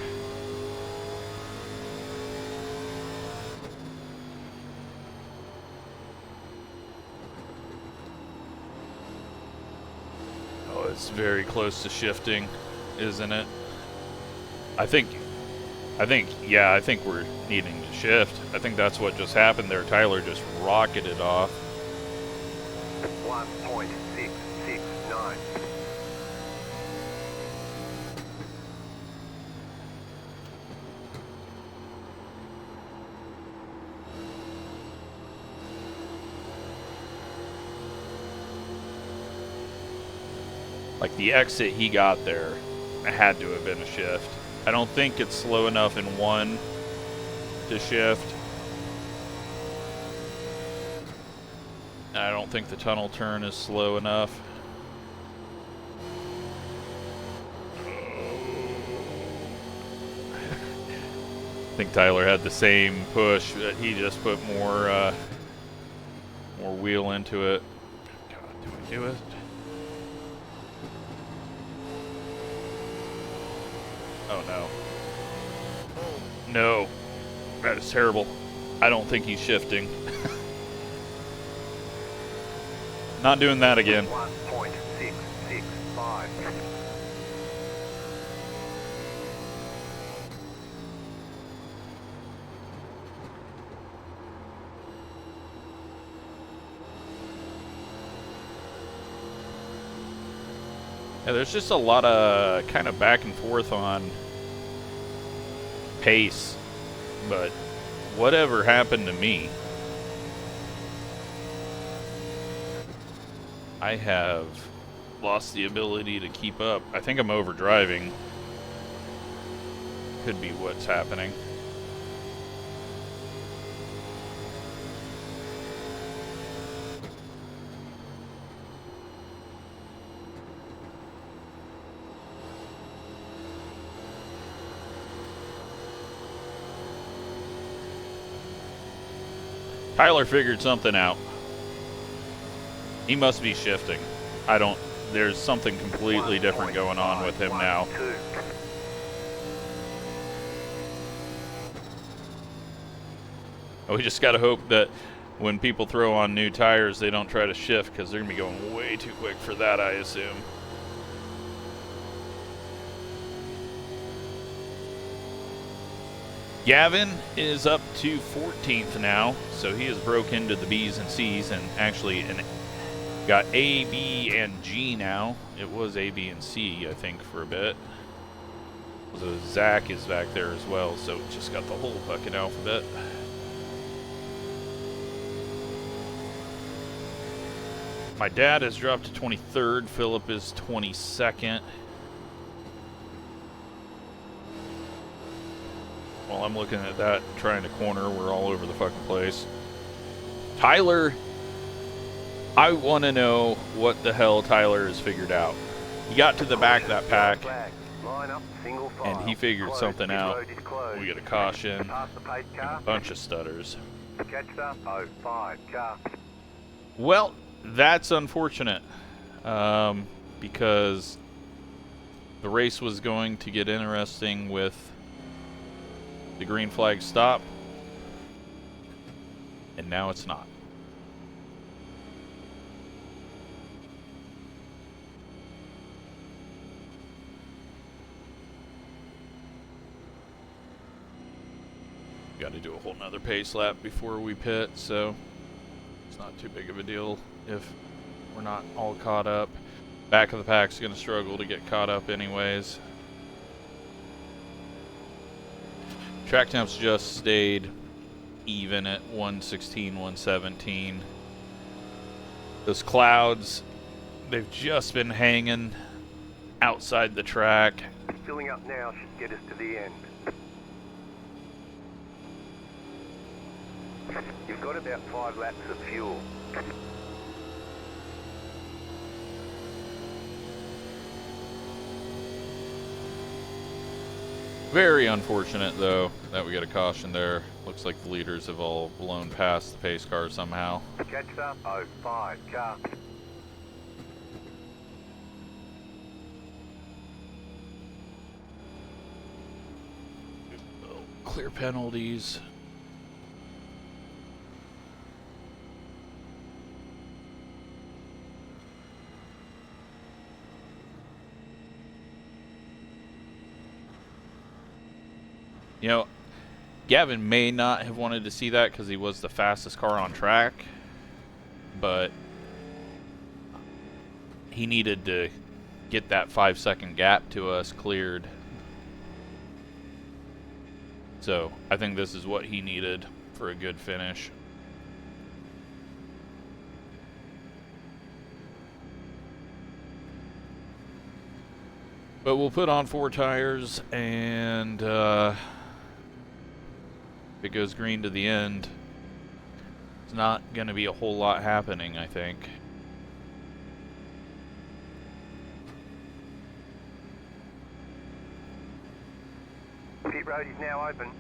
Oh, it's very close to shifting, isn't it? I think we're needing to shift. I think that's what just happened there. Tyler just rocketed off.
1.669.
Like the exit he got there, it had to have been a shift. I don't think it's slow enough in one to shift. I don't think the tunnel turn is slow enough. I think Tyler had the same push, but he just put more wheel into it. God, do I do it? Oh no. No. That is terrible. I don't think he's shifting. Not doing that again.
1.665.
Yeah, there's just a lot of kind of back and forth on pace, but whatever happened to me? I have lost the ability to keep up. I think I'm overdriving. Could be what's happening. Tyler figured something out. He must be shifting. There's something completely different going on with him now. We just gotta hope that when people throw on new tires, they don't try to shift, because they're gonna be going way too quick for that, I assume. Gavin is up to 14th now, so he has broke into the B's and C's and actually got A, B, and G now. It was A, B, and C, I think, for a bit. So Zach is back there as well, so it just got the whole fucking alphabet. My dad has dropped to 23rd. Philip is 22nd. While I'm looking at that, trying to corner, we're all over the fucking place. Tyler, I want to know what the hell Tyler has figured out. He got to the back of that pack, and he figured something out. We got a caution, and a bunch of stutters. Well, that's unfortunate, because the race was going to get interesting with the green flag stop, and now it's not. Got to do a whole nother pace lap before we pit, so it's not too big of a deal if we're not all caught up. Back of the pack's going to struggle to get caught up anyways. Track temps just stayed even at 116, 117. Those clouds, they've just been hanging outside the track.
Filling up now should get us to the end. You've got about 5 laps of fuel.
Very unfortunate, though, that we got a caution there. Looks like the leaders have all blown past the pace car somehow.
Catch up, 05, car.
Clear penalties. You know, Gavin may not have wanted to see that because he was the fastest car on track, but he needed to get that 5-second gap to us cleared. So I think this is what he needed for a good finish. But we'll put on 4 tires, and if it goes green to the end, it's not going to be a whole lot happening, I think.
Pit road is now open.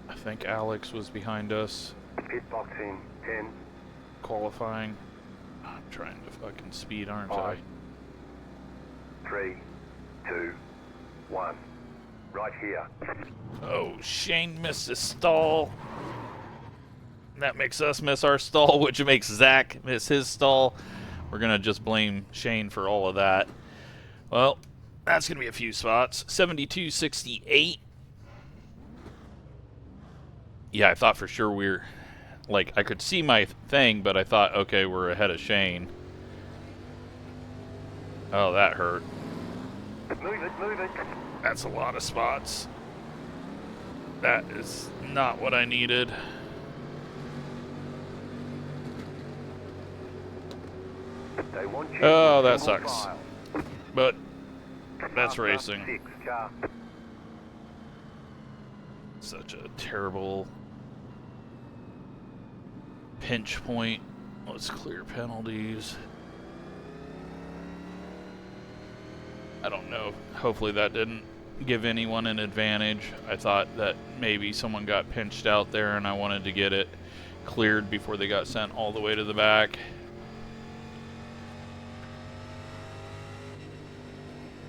I think Alex was behind us.
Pit box in 10.
Qualifying. I'm trying to fucking speed, aren't I?
5, 3, 2, 1. Right here.
Oh, Shane missed his stall. That makes us miss our stall, which makes Zach miss his stall. We're gonna just blame Shane for all of that. Well, that's gonna be a few spots. 72.68. Yeah, I thought for sure we were... Like, I could see my thing, but I thought, okay, we're ahead of Shane. Oh, that hurt.
Move it, move it.
That's a lot of spots. That is not what I needed.
They want you
Oh, that
single
sucks.
file.
But that's
After
racing.
6 car.
Such a terrible pinch point. Let's clear penalties. I don't know. Hopefully that didn't give anyone an advantage. I thought that maybe someone got pinched out there and I wanted to get it cleared before they got sent all the way to the back.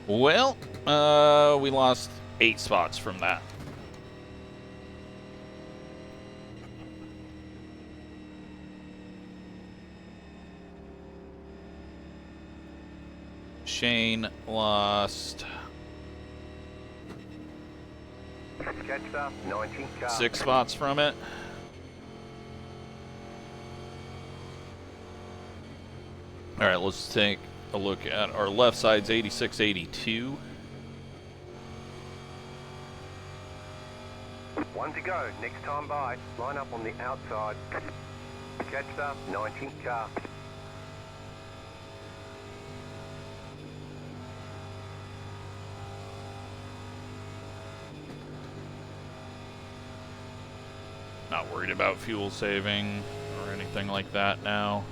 Well, we lost 8 spots from that. Shane lost
Catch up, 19 car.
6 spots from it. All right, let's take a look at our left side's 86.82.
1 to go, next time by. Line up on the outside. Catch up, 19 car.
Not worried about fuel saving or anything like that now.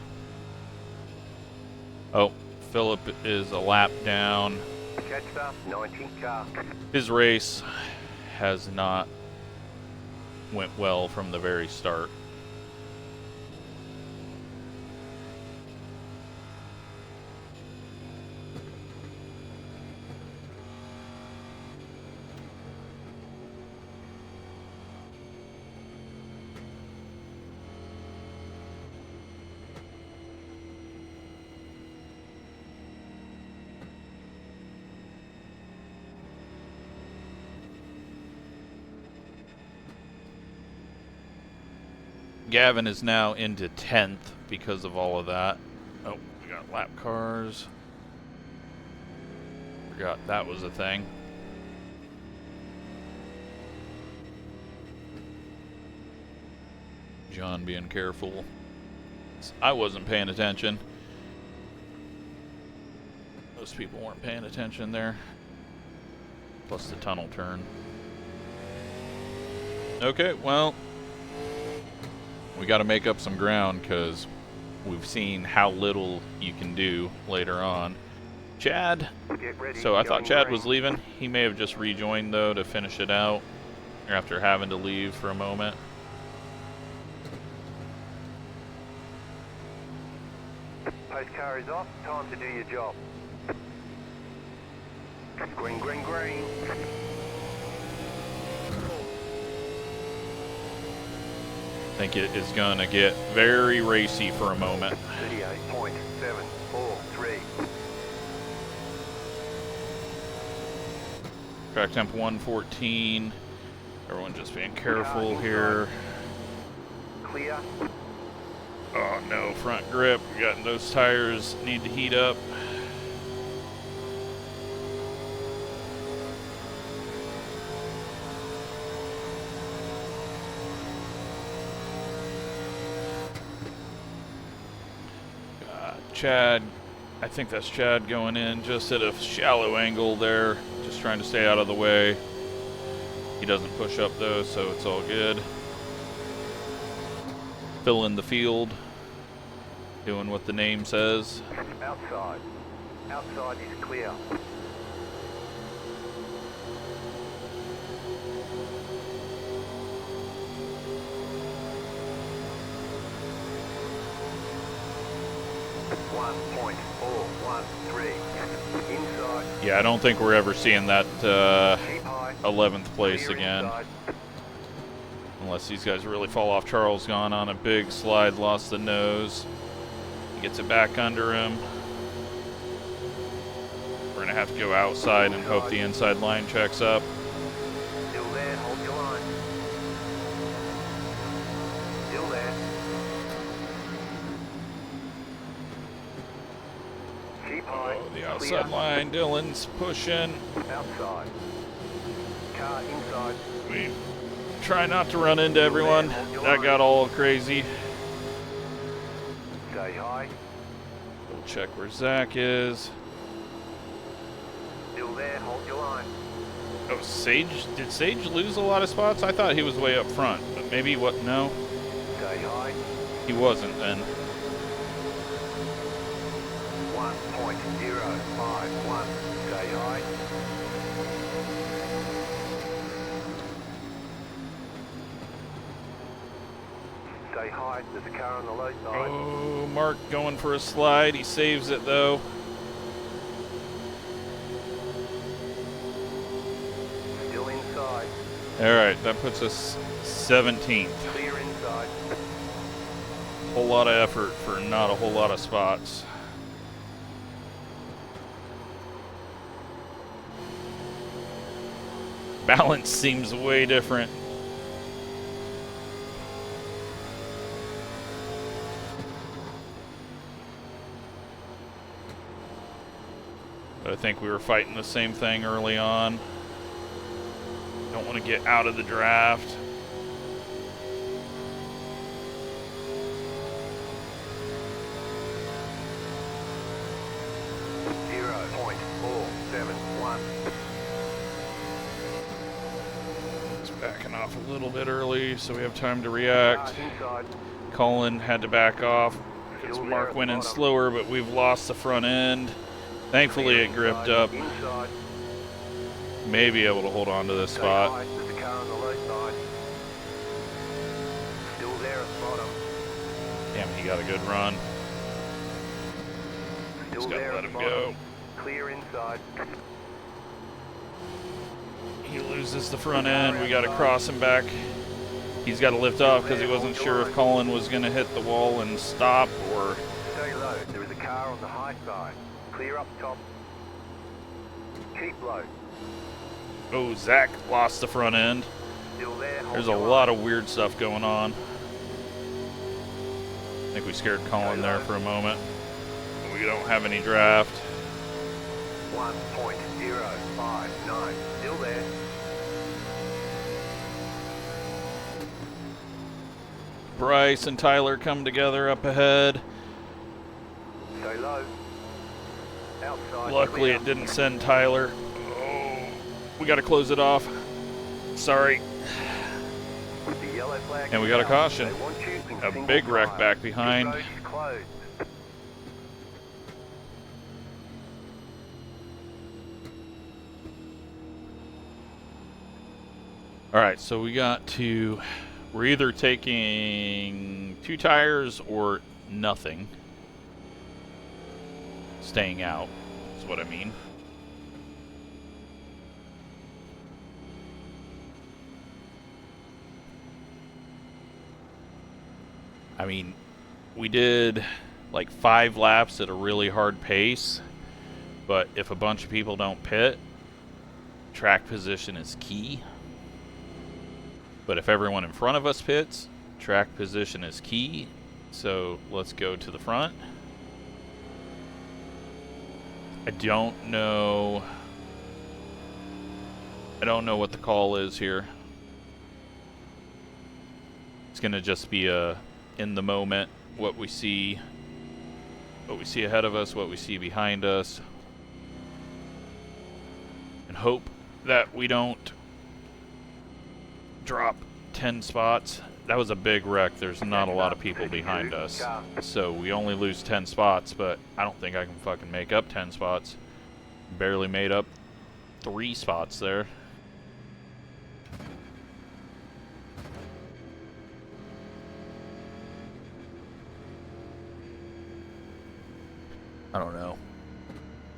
Oh, Philip is a lap down.
Catch up, 19 car.
His race has not went well from the very start. Gavin is now into 10th because of all of that. Oh, we got lap cars. Forgot that was a thing. John being careful. I wasn't paying attention. Most people weren't paying attention there. Plus the tunnel turn. Okay, well, we got to make up some ground because we've seen how little you can do later on. Chad.
Get ready,
So I thought
going
Chad
green.
was leaving. He may have just rejoined though to finish it out after having to leave for a moment.
Post car is off, time to do your job. Green, green, green.
I think it is going to get very racy for a moment.
38.743.
Track temp 114. Everyone just being careful here.
clear.
Oh no, front grip. We got those tires need to heat up. Chad, I think that's Chad going in just at a shallow angle there, just trying to stay out of the way. He doesn't push up though, so it's all good. Fill in the field, doing what the name says.
Outside. Outside is clear. Inside.
Yeah, I don't think we're ever seeing that
Keep high.
11th place
Clear
again.
inside.
Unless these guys really fall off. Charles gone on a big slide, lost the nose. He gets it back under him. We're gonna have to go outside and hope the inside line checks up.
Still there, hold your line. Still there. Keep high.
Oh, the outside line, Dylan's pushing.
Outside. Car inside.
We try not to run into everyone. That got all crazy.
Stay high.
We'll check where Zach is.
Still there, hold your line.
Oh, Sage, did Sage lose a lot of spots? I thought he was way up front, but maybe what? No,
Stay high.
he wasn't then.
1.051. Stay high. Stay high. There's a car on the low side.
Oh, Mark going for a slide. He saves it though.
Still inside.
All right, that puts us 17th.
Clear inside.
Whole lot of effort for not a whole lot of spots. Balance seems way different. But I think we were fighting the same thing early on. Don't want to get out of the draft. It's backing off a little bit early, so we have time to react. Colin had to back off because Mark went in slower, but we've lost the front end. Thankfully, it gripped up. May be able to hold on to this spot. Damn, he got a good run. Just gotta let him go.
Clear inside.
He loses the front end. We gotta cross him back. He's got to lift off because he wasn't sure if Colin was gonna hit the wall and stop or.
Stay low. There is a car on the high side. Clear up top. Keep low.
Oh, Zach lost the front end.
Still there.
There's a lot of weird stuff going on. I think we scared Colin there for a moment. We don't have any draft.
1.059. Still there.
Bryce and Tyler come together up ahead.
Stay low. Outside.
Luckily,
clear.
it didn't send Tyler. Oh, we got to close it off. Sorry.
With the yellow flag
And we got a
out,
caution.
they want you in
A
single
big wreck
file.
back behind.
Pit road is closed.
All right, so we're either taking 2 tires or nothing. Staying out is what I mean. I mean, we did like 5 laps at a really hard pace, but if a bunch of people don't pit, track position is key. But if everyone in front of us pits, Track position is key, so let's go to the front. I don't know what the call is here. It's gonna just be in the moment, what we see ahead of us, what we see behind us, and hope that we don't drop 10 spots. That was a big wreck. There's not a lot of people behind us, so we only lose 10 spots, but I don't think I can fucking make up 10 spots. Barely made up 3 spots there. I don't know.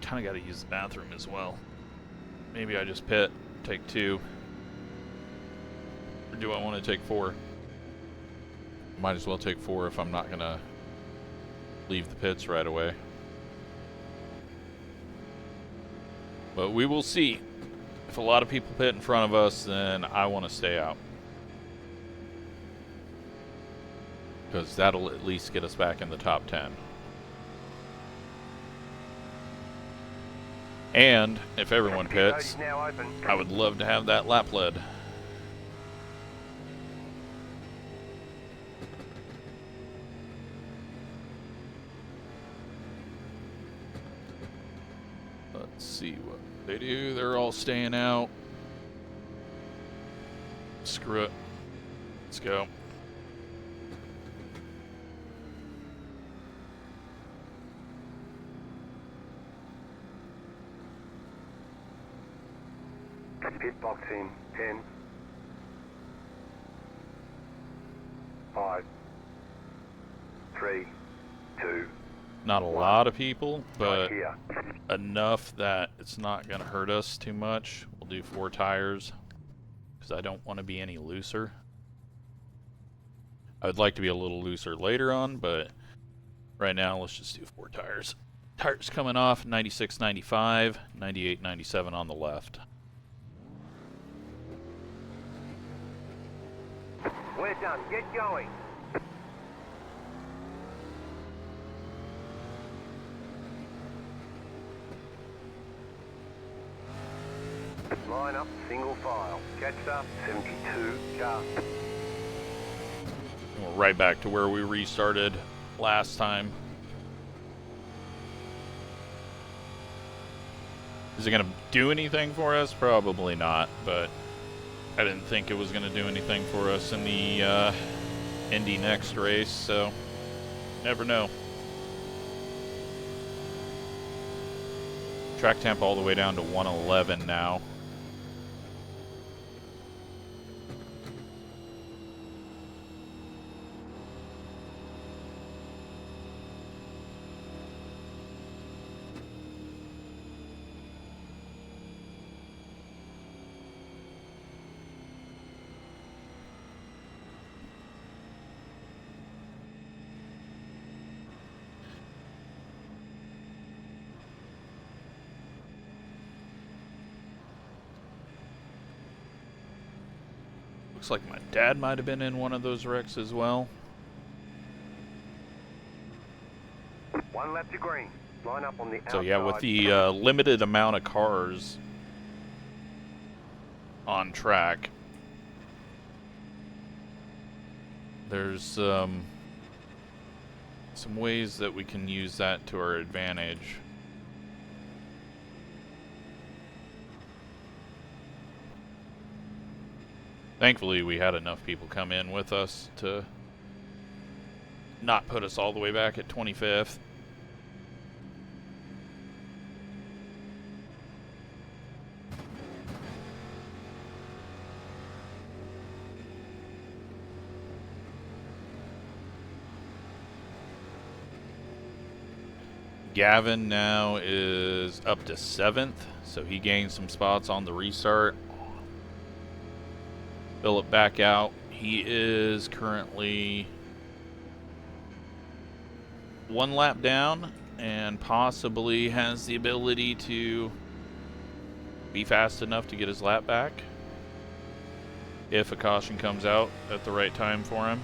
Kind of got to use the bathroom as well. Maybe I just pit, take 2. Or do I want to take 4? Might as well take 4 if I'm not going to leave the pits right away. But we will see. If a lot of people pit in front of us, then I want to stay out. Because that'll at least get us back in the top 10. And if everyone pits, I would love to have that lap lead. Let's see what they do. They're all staying out. Screw it. Let's go.
Pit box in 10, 5, 3, 2.
Not a lot of people, but enough that it's not going to hurt us too much. We'll do 4 tires because I don't want to be any looser. I would like to be a little looser later on, but right now let's just do 4 tires. Tires coming off 96, 95, 98, 97 on the left.
We're done. Get going. Line up, single file. Catch up, 72 car.
We're right back to where we restarted last time. Is it going to do anything for us? Probably not, but I didn't think it was going to do anything for us in the Indy Next race, so never know. Track temp all the way down to 111 now. Looks like my dad might have been in one of those wrecks as well.
1 lap to green. Line up on the outside.
So yeah, with the limited amount of cars on track, there's some ways that we can use that to our advantage. Thankfully, we had enough people come in with us to not put us all the way back at 25th. Gavin now is up to 7th, so he gained some spots on the restart. Philip back out. He is currently 1 lap down and possibly has the ability to be fast enough to get his lap back if a caution comes out at the right time for him.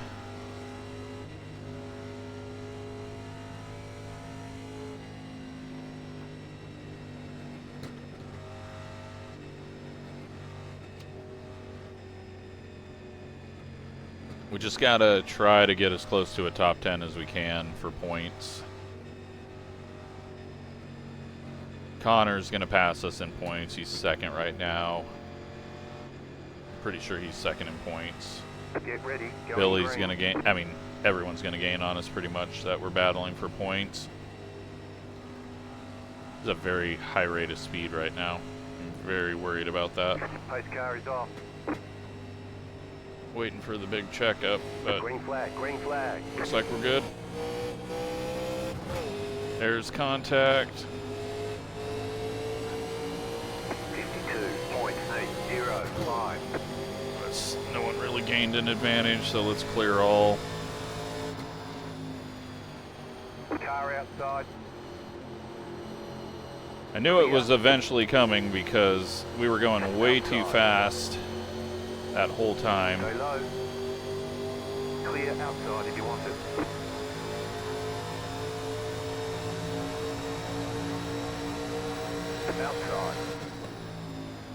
We just gotta try to get as close to a top 10 as we can for points. Connor's gonna pass us in points. He's second right now. Pretty sure he's second in points.
Get ready.
Billy's gonna gain. I mean, everyone's gonna gain on us pretty much that we're battling for points. There's a very high rate of speed right now. I'm very worried about that.
Pace car is off.
Waiting for the big checkup, but
Green flag, green flag.
looks like we're good. There's contact.
52.805.
No one really gained an advantage, so let's clear all.
Car outside.
I knew it was eventually coming because we were going way too fast that whole time.
Go low. Clear outside if you want it. Outside.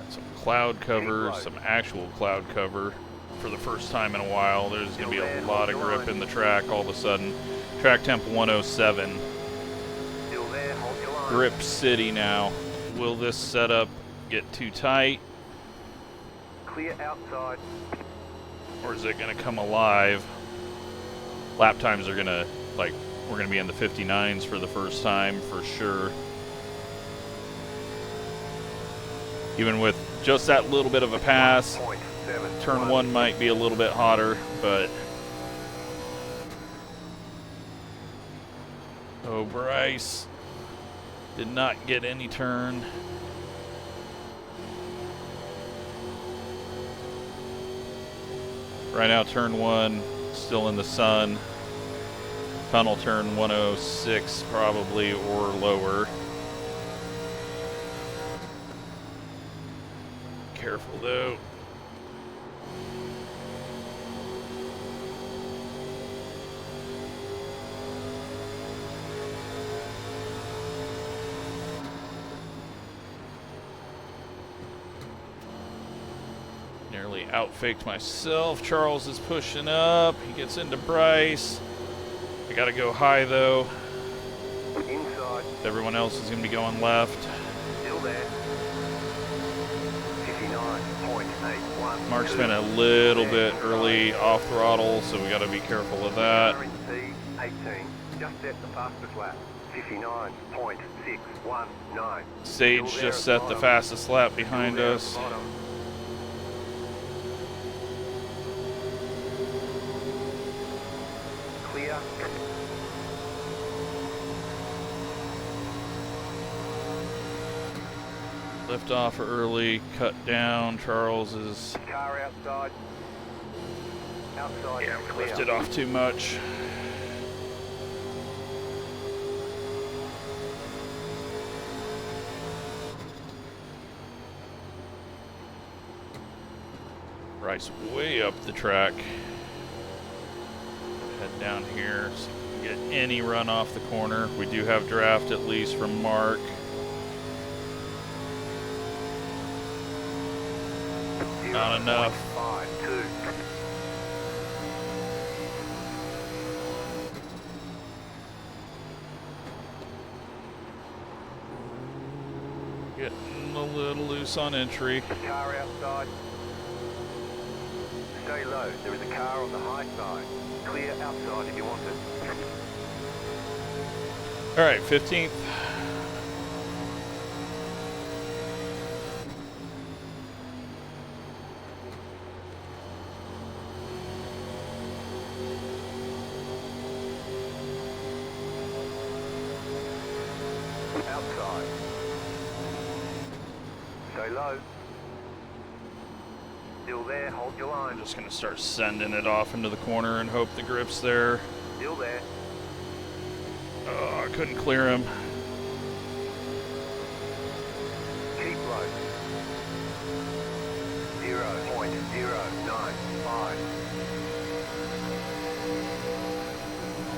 Some cloud cover, some actual cloud cover for the first time in a while. There's going to be a lot of grip in the track all of a sudden. Track temp 107.
Still there, hold your line.
Grip City now. Will this setup get too tight?
Clear outside.
Or is it going to come alive? Lap times are going to, like, we're going to be in the 59s for the first time for sure. Even with just that little bit of a pass, turn 1 might be a little bit hotter, but... Oh, Bryce did not get any turn. Right now, turn 1, still in the sun. Tunnel turn 106 probably, or lower. Careful though. Nearly outfaked myself. Charles is pushing up. He gets into Bryce. I gotta go high though.
Inside.
Everyone else is gonna be going left.
Still there. 59.812.
Mark's been a little bit early off throttle, so we gotta be careful of that.
Car in C18. Just set the fastest lap. 59.619.
Sage just set the fastest lap behind us.
Clear.
Lift off early, cut down. Charles is
Car outside. Outside.
yeah,
Clear.
lifted off too much. Bryce way up the track. Head down here so we can get any run off the corner. We do have draft at least from Mark. Not enough.
0.52.
Getting a little loose on entry.
Car outside. Stay low. There is a car on the high side. Clear outside if you want it.
All right, 15th.
Outside. Stay low. Still there, hold your line.
I'm just gonna start sending it off into the corner and hope the grip's there.
Still there.
Oh, I couldn't clear him.
Keep low. 0.095.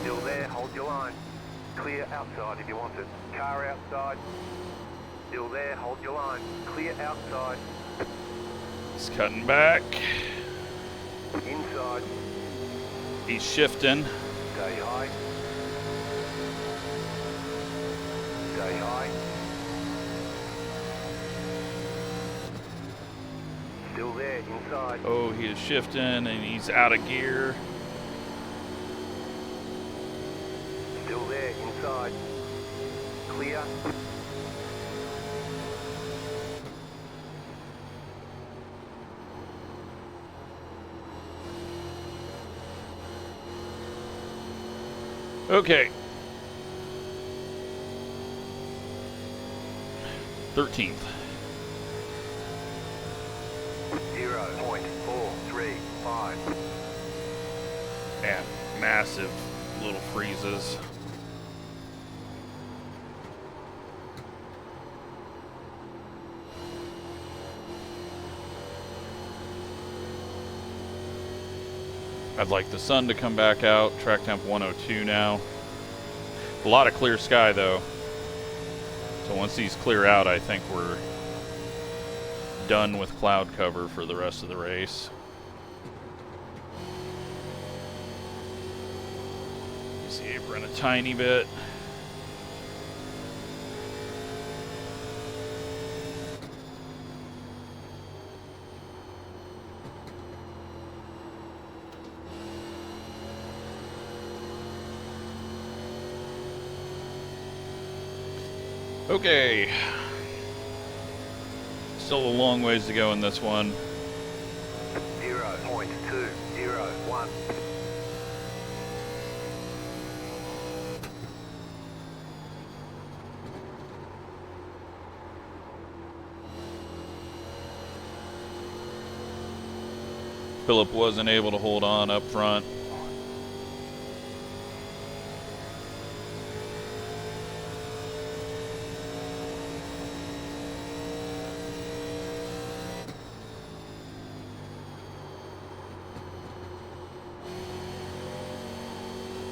Still there, hold your line. Clear outside if you want it. Car outside. Still there, hold your line. Clear outside.
He's cutting back.
Inside.
He's shifting.
Stay high. Stay high. Still there, inside.
Oh, he is shifting and he's out of gear.
Still there, inside. Clear.
Okay. 13th.
0.435.
Man, massive little freezes. I'd like the sun to come back out. Track temp 102 now. A lot of clear sky though. So once these clear out, I think we're done with cloud cover for the rest of the race. Use the apron a tiny bit. Okay. Still a long ways to go in this one.
0.201.
Philip wasn't able to hold on up front.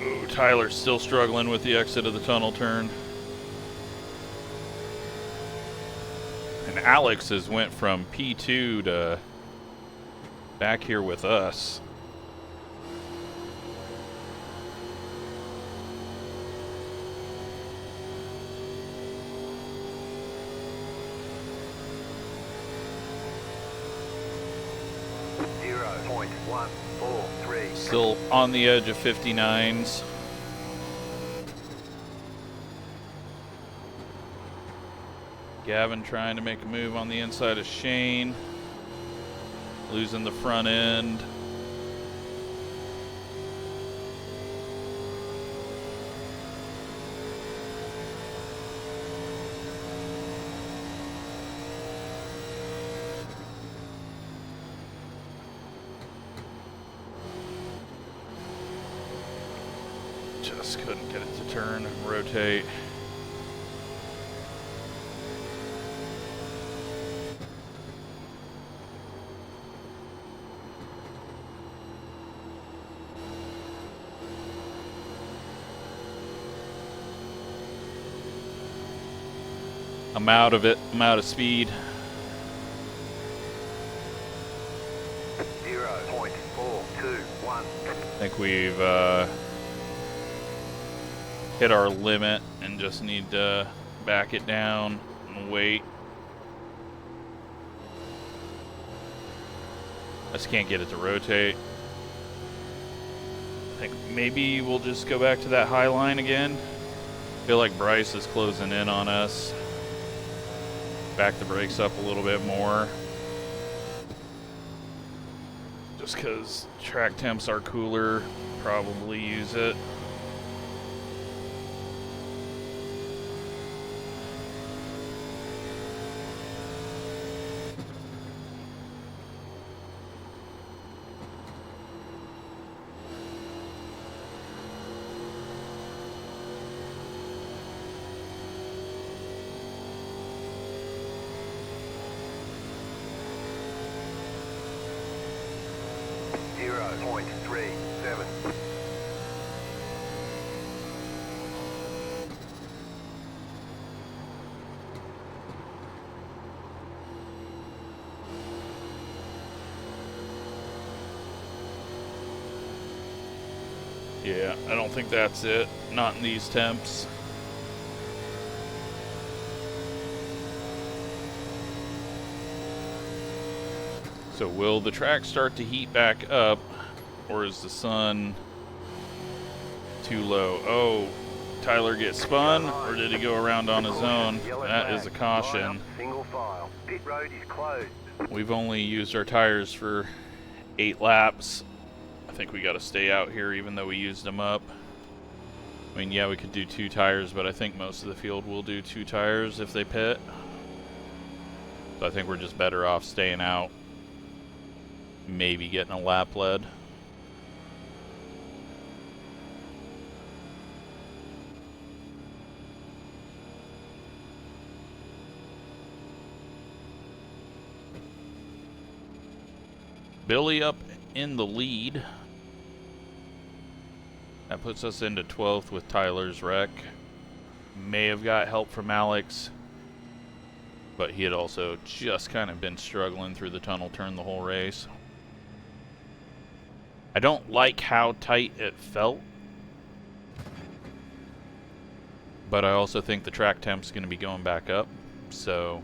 Ooh, Tyler's still struggling with the exit of the tunnel turn. And Alex has went from P2 to back here with us. Still on the edge of 59s. Gavin trying to make a move on the inside of Shane. Losing the front end. Just couldn't get it to turn and rotate. I'm out of it. I'm out of speed.
0.421.
I think we've hit our limit and just need to back it down and wait. I just can't get it to rotate. I think maybe we'll just go back to that high line again. I feel like Bryce is closing in on us. Back the brakes up a little bit more. Just because track temps are cooler, probably use it. Yeah, I don't think that's it. Not in these temps. So will the track start to heat back up, or is the sun too low? Oh, Tyler gets spun, or did he go around on his own? That is a caution.
Single file. Pit road is closed.
We've only used our tires for 8 laps. I think we got to stay out here even though we used them up. I mean, yeah, we could do 2 tires, but I think most of the field will do 2 tires if they pit. So I think we're just better off staying out. Maybe getting a lap lead. Billy up in the lead. That puts us into 12th with Tyler's wreck. May have got help from Alex, but he had also just kind of been struggling through the tunnel turn the whole race. I don't like how tight it felt, but I also think the track temp's going to be going back up. So,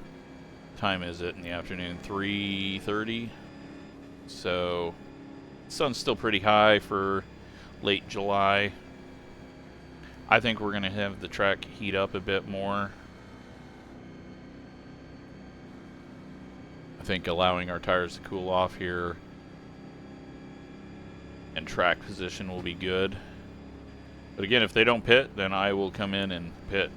time is it in the afternoon? 3:30. So, sun's still pretty high for late July. I think we're going to have the track heat up a bit more. I think allowing our tires to cool off here and track position will be good. But again, if they don't pit, then I will come in and pit.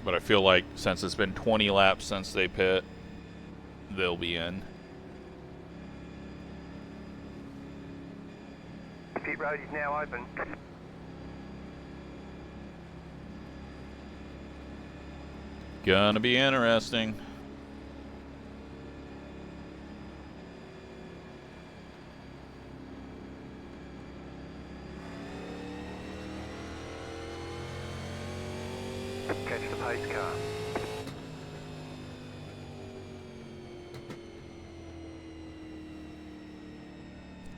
But I feel like since it's been 20 laps since they pit, they'll be in.
Pit road is now open.
Gonna be interesting.
Catch the pace car.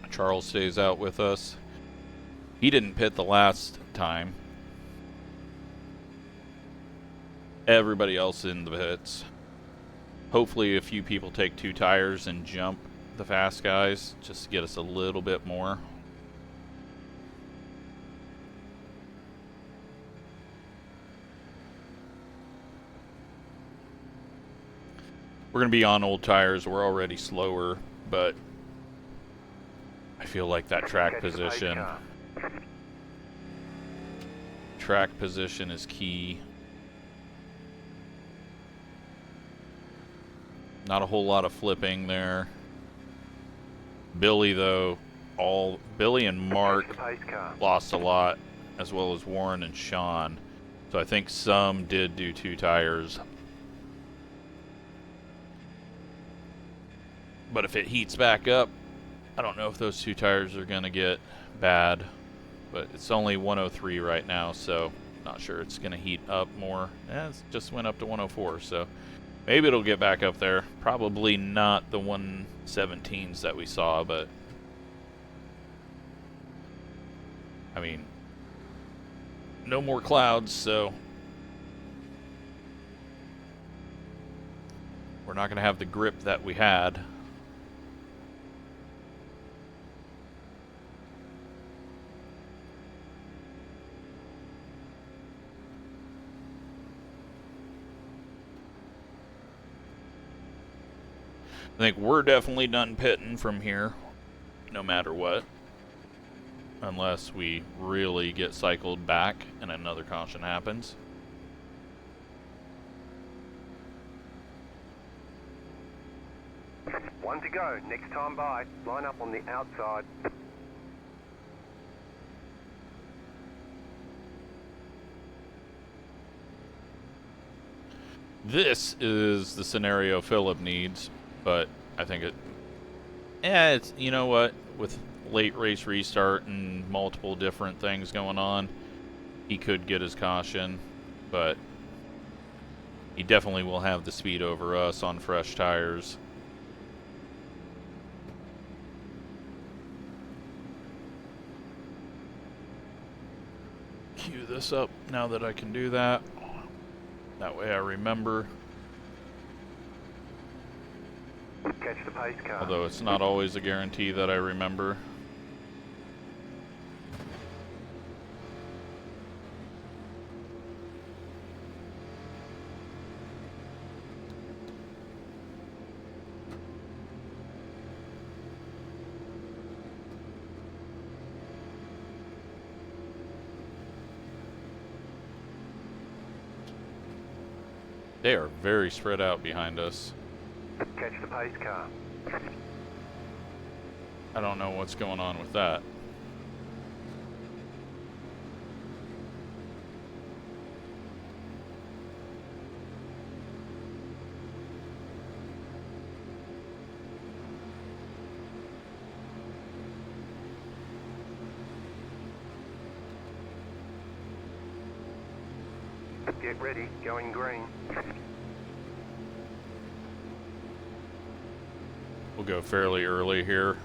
Charles stays out with us. He didn't pit the last time. Everybody else in the pits. Hopefully a few people take 2 tires and jump the fast guys just to get us a little bit more. We're going to be on old tires. We're already slower, but I feel like that track position is key. Not a whole lot of flipping there. Billy, though, Billy and Mark lost a lot, as well as Warren and Sean. So I think some did do 2 tires. But if it heats back up, I don't know if those 2 tires are going to get bad. But it's only 103 right now, so not sure it's going to heat up more. It just went up to 104, so maybe it'll get back up there. Probably not the 117s that we saw, but I mean, no more clouds, so we're not going to have the grip that we had. I think we're definitely done pitting from here, no matter what. Unless we really get cycled back and another caution happens.
One to go. Next time by. Line up on the outside.
This is the scenario Philip needs, but I think it's, you know what, with late race restart and multiple different things going on, he could get his caution, but He definitely will have the speed over us on fresh tires. Cue this up now that I can do that. That way I remember.
Catch the pace car.
Although it's not always a guarantee that I remember. They are very spread out behind us.
Catch the pace car.
I don't know what's going on with that.
Get ready, going green.
We'll go fairly early here.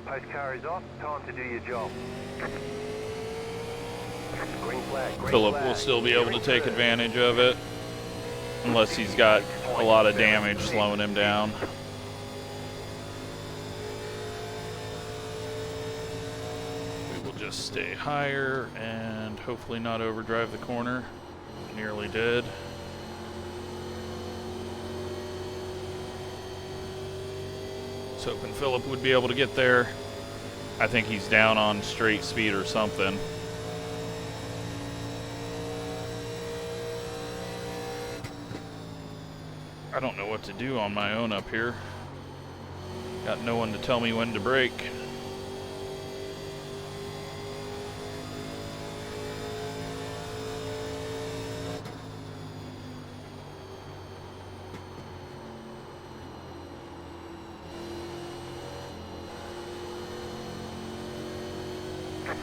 Pace car is off, time to do your job. Green flag, green
Philip
flag.
will still be able to take advantage of it. Unless he's got a lot of damage slowing him down. We will just stay higher and hopefully not overdrive the corner. Nearly did. I was hoping Philip would be able to get there. I think he's down on straight speed or something. I don't know what to do on my own up here. Got no one to tell me when to brake.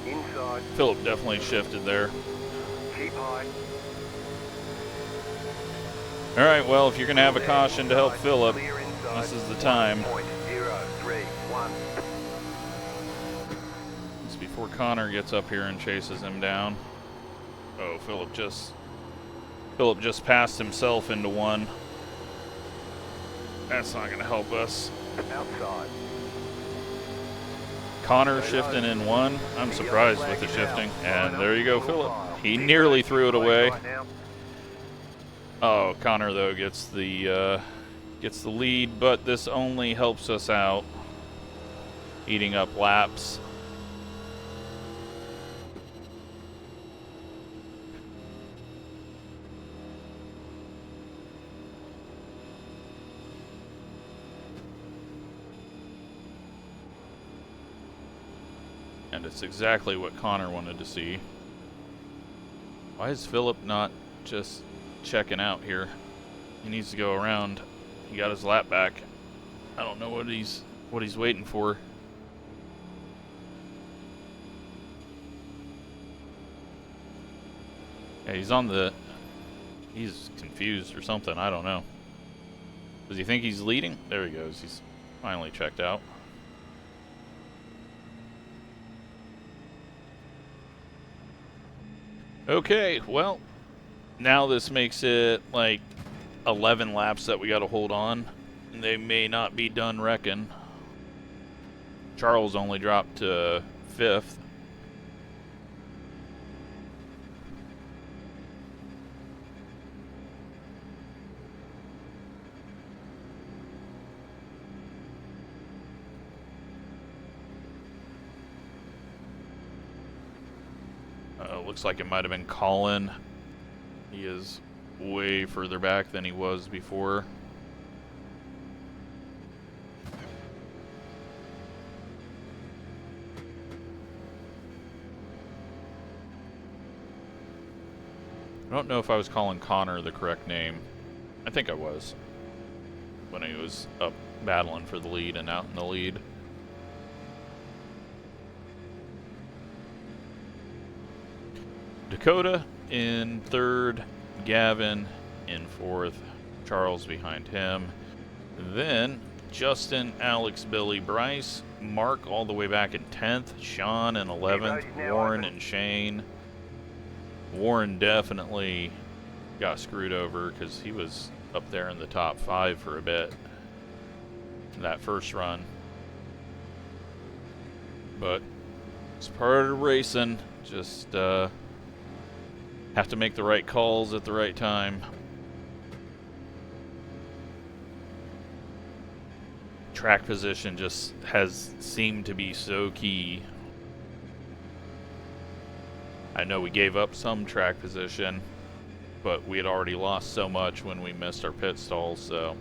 Inside,
Philip definitely shifted there.
keep high.
All right, well, if you're going to have a caution to help Philip,
Clear inside.
this is the time.
1.031.
It's before Connor gets up here and chases him down. Oh, Philip just passed himself into one. That's not going to help us.
Outside.
Connor shifting in one. I'm surprised with the shifting. And there you go, Philip. He nearly threw it away. Oh, Connor though gets the lead, but this only helps us out, eating up laps. And it's exactly what Connor wanted to see. Why is Philip not just checking out here? He needs to go around. He got his lap back. I don't know what he's waiting for. Yeah, he's confused or something. I don't know. Does he think he's leading? There he goes. He's finally checked out. Okay, well, now this makes it like 11 laps that we got to hold on. And they may not be done wrecking. Charles only dropped to 5th. Looks like it might have been Colin. He is way further back than he was before. I don't know if I was calling Connor the correct name. I think I was. When he was up battling for the lead and out in the lead. Dakota in third, Gavin in fourth, Charles behind him. Then Justin, Alex, Billy, Bryce, Mark all the way back in 10th, Sean in 11th, Warren and Shane. Warren definitely got screwed over because he was up there in the top 5 for a bit that first run. But it's part of racing. Just have to make the right calls at the right time. Track position just has seemed to be so key. I know we gave up some track position, but we had already lost so much when we missed our pit stalls, so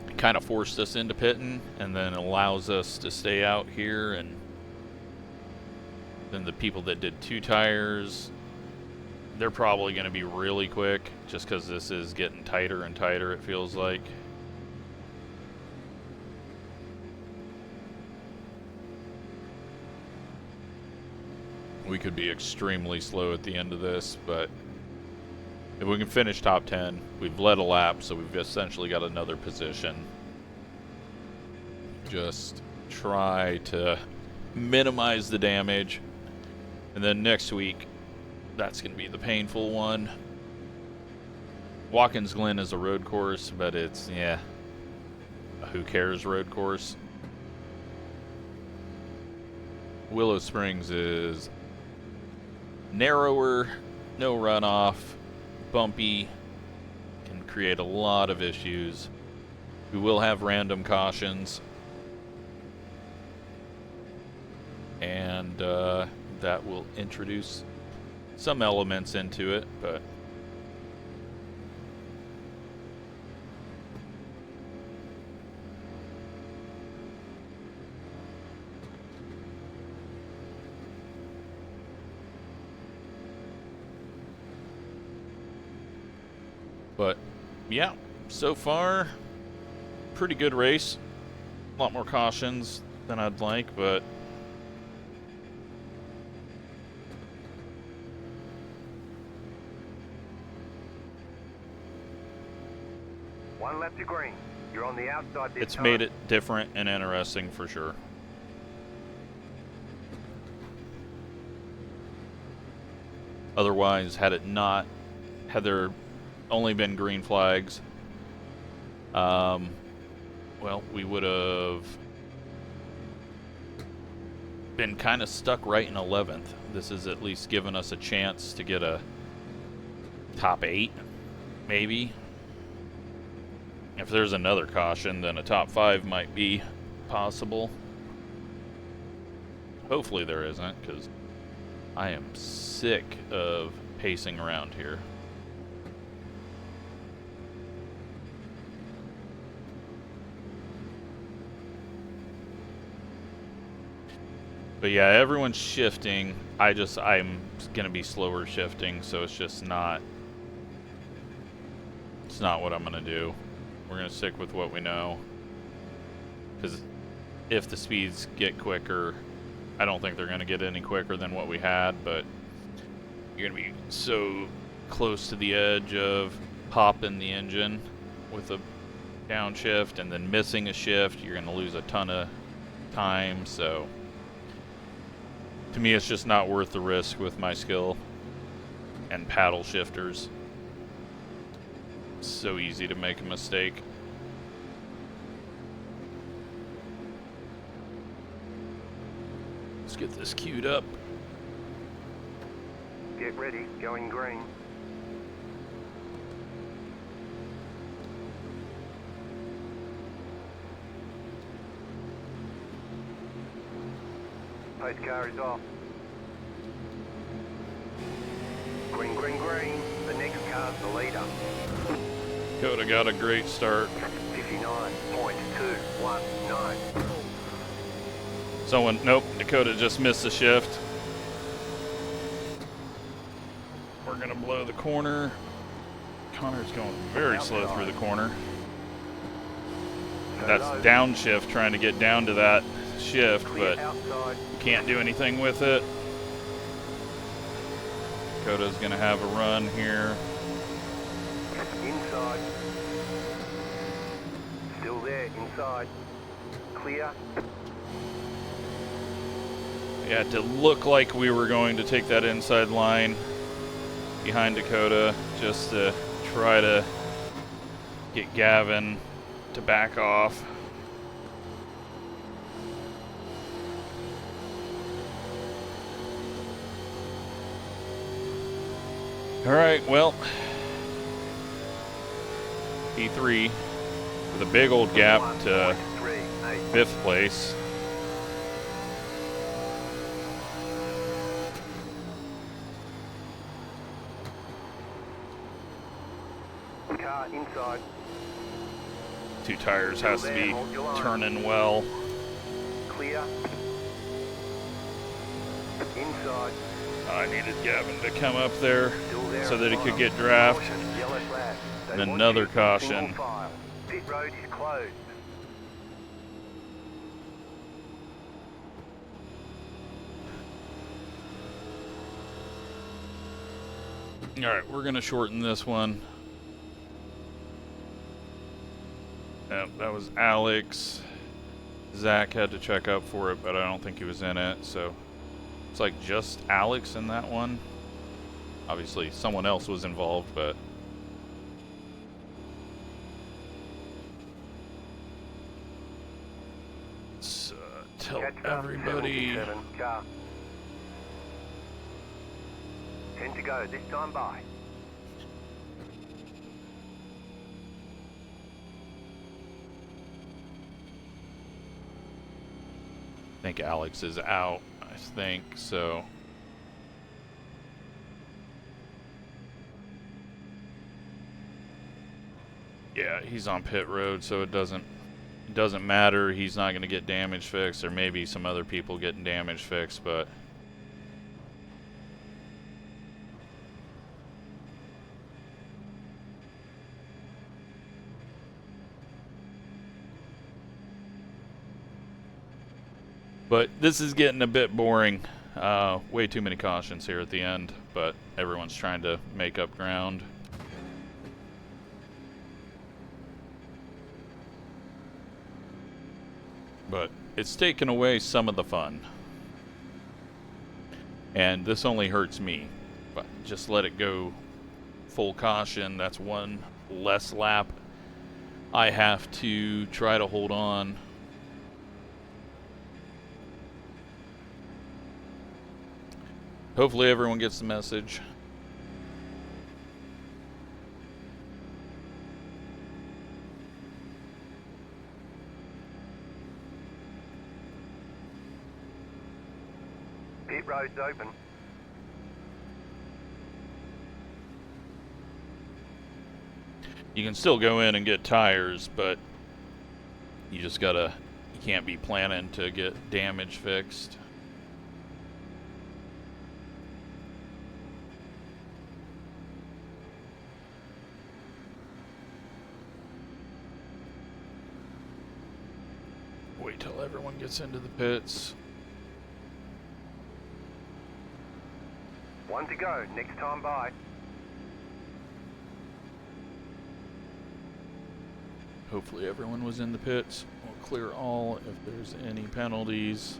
it kind of forced us into pitting and then allows us to stay out here. And then the people that did 2 tires, they're probably going to be really quick just because this is getting tighter and tighter, it feels like. We could be extremely slow at the end of this, but if we can finish top 10, we've led a lap, so we've essentially got another position. Just try to minimize the damage. And then next week, that's going to be the painful one. Watkins Glen is a road course, but it's, yeah, a who cares road course. Willow Springs is narrower, no runoff, bumpy, can create a lot of issues. We will have random cautions, and that will introduce some elements into it, but yeah, so far pretty good race. A lot more cautions than I'd like, but
one left to green. You're on the outside this
it's
time.
made it different and interesting for sure. Otherwise, had there only been green flags, well, we would have been kind of stuck right in 11th. This has at least given us a chance to get a top 8, maybe. If there's another caution, then a top 5 might be possible. Hopefully there isn't, because I am sick of pacing around here. But yeah, everyone's shifting. I'm gonna be slower shifting, so it's not what I'm gonna do. We're gonna stick with what we know, because if the speeds get quicker, I don't think they're gonna get any quicker than what we had, but you're gonna be so close to the edge of popping the engine with a downshift and then missing a shift. You're gonna lose a ton of time, so to me, it's just not worth the risk with my skill and paddle shifters. It's so easy to make a mistake. Let's get this queued up.
Get ready, going green. Pace car is off. Green, green, green. The next car's the leader.
Dakota got a great start.
59.219.
Nope, Dakota just missed the shift. We're gonna blow the corner. Connor's going very slow through the corner. That's downshift trying to get down to that shift,
Clear
but
outside.
we can't do anything with it. Dakota's gonna have a run here.
Inside. Still there, inside. Clear.
Yeah, to look like we were going to take that inside line behind Dakota just to try to get Gavin to back off. All right, well, P3 with a big old gap to 5th place.
Car inside.
2 tires has to be turning well.
Clear. Inside.
I needed Gavin to come up there
Still there
so that he
at
could
bottom.
get draft.
Caution, yellow flag. They
And
want
another
you in
caution.
single file. Pit road is closed.
All right, we're gonna shorten this one. Yep, that was Alex. Zach had to check up for it, but I don't think he was in it, so it's like just Alex in that one. Obviously, someone else was involved, but let's tell
Catch up,
everybody.
77, car. 10 to go, this time by.
I think Alex is out, I think, so. Yeah, he's on pit road, so it doesn't matter. He's not going to get damage fixed. There may be some other people getting damage fixed, but this is getting a bit boring. Way too many cautions here at the end, but everyone's trying to make up ground. But it's taken away some of the fun. And this only hurts me. But just let it go full caution. That's one less lap I have to try to hold on. Hopefully everyone gets the message.
Pit road's open.
You can still go in and get tires, but you can't be planning to get damage fixed. Wait till everyone gets into the pits.
1 to go, next time by.
Hopefully everyone was in the pits. We'll clear all if there's any penalties.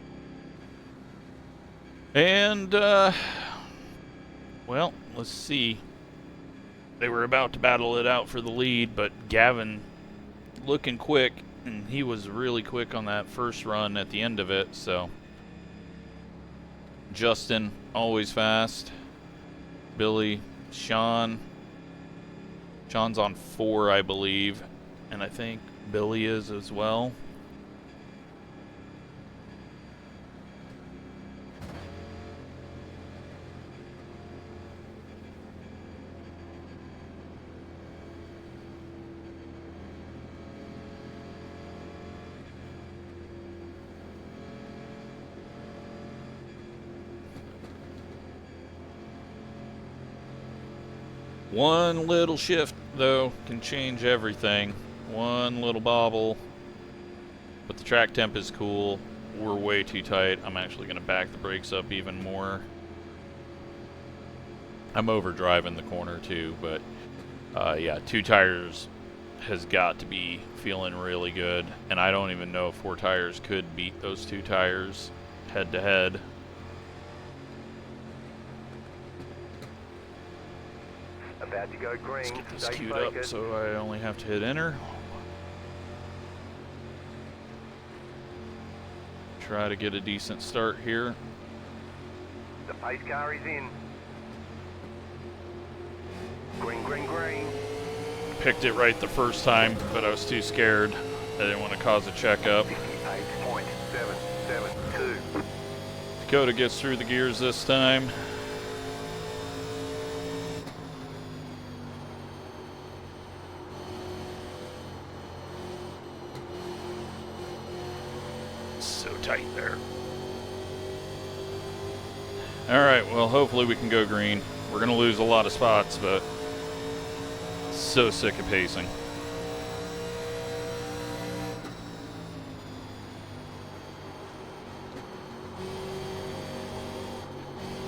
And, well, let's see. They were about to battle it out for the lead, but Gavin looking quick, and he was really quick on that first run at the end of it, so. Justin, always fast. Billy, Sean. Sean's on 4, I believe. And I think Billy is as well. One little shift, though, can change everything. One little bobble. But the track temp is cool. we're way too tight. I'm actually going to back the brakes up even more. I'm overdriving the corner too, but yeah, 2 tires has got to be feeling really good. And I don't even know if 4 tires could beat those 2 tires head to head.
About to go green.
Let's get this
Stay
queued up
focused.
so I only have to hit enter. Try to get a decent start here.
The pace car is in. Green, green, green.
Picked it right the first time, but I was too scared. I didn't want to cause a checkup.
58.772.
Dakota gets through the gears this time. So tight there. Alright, well hopefully we can go green. We're going to lose a lot of spots, but so sick of pacing.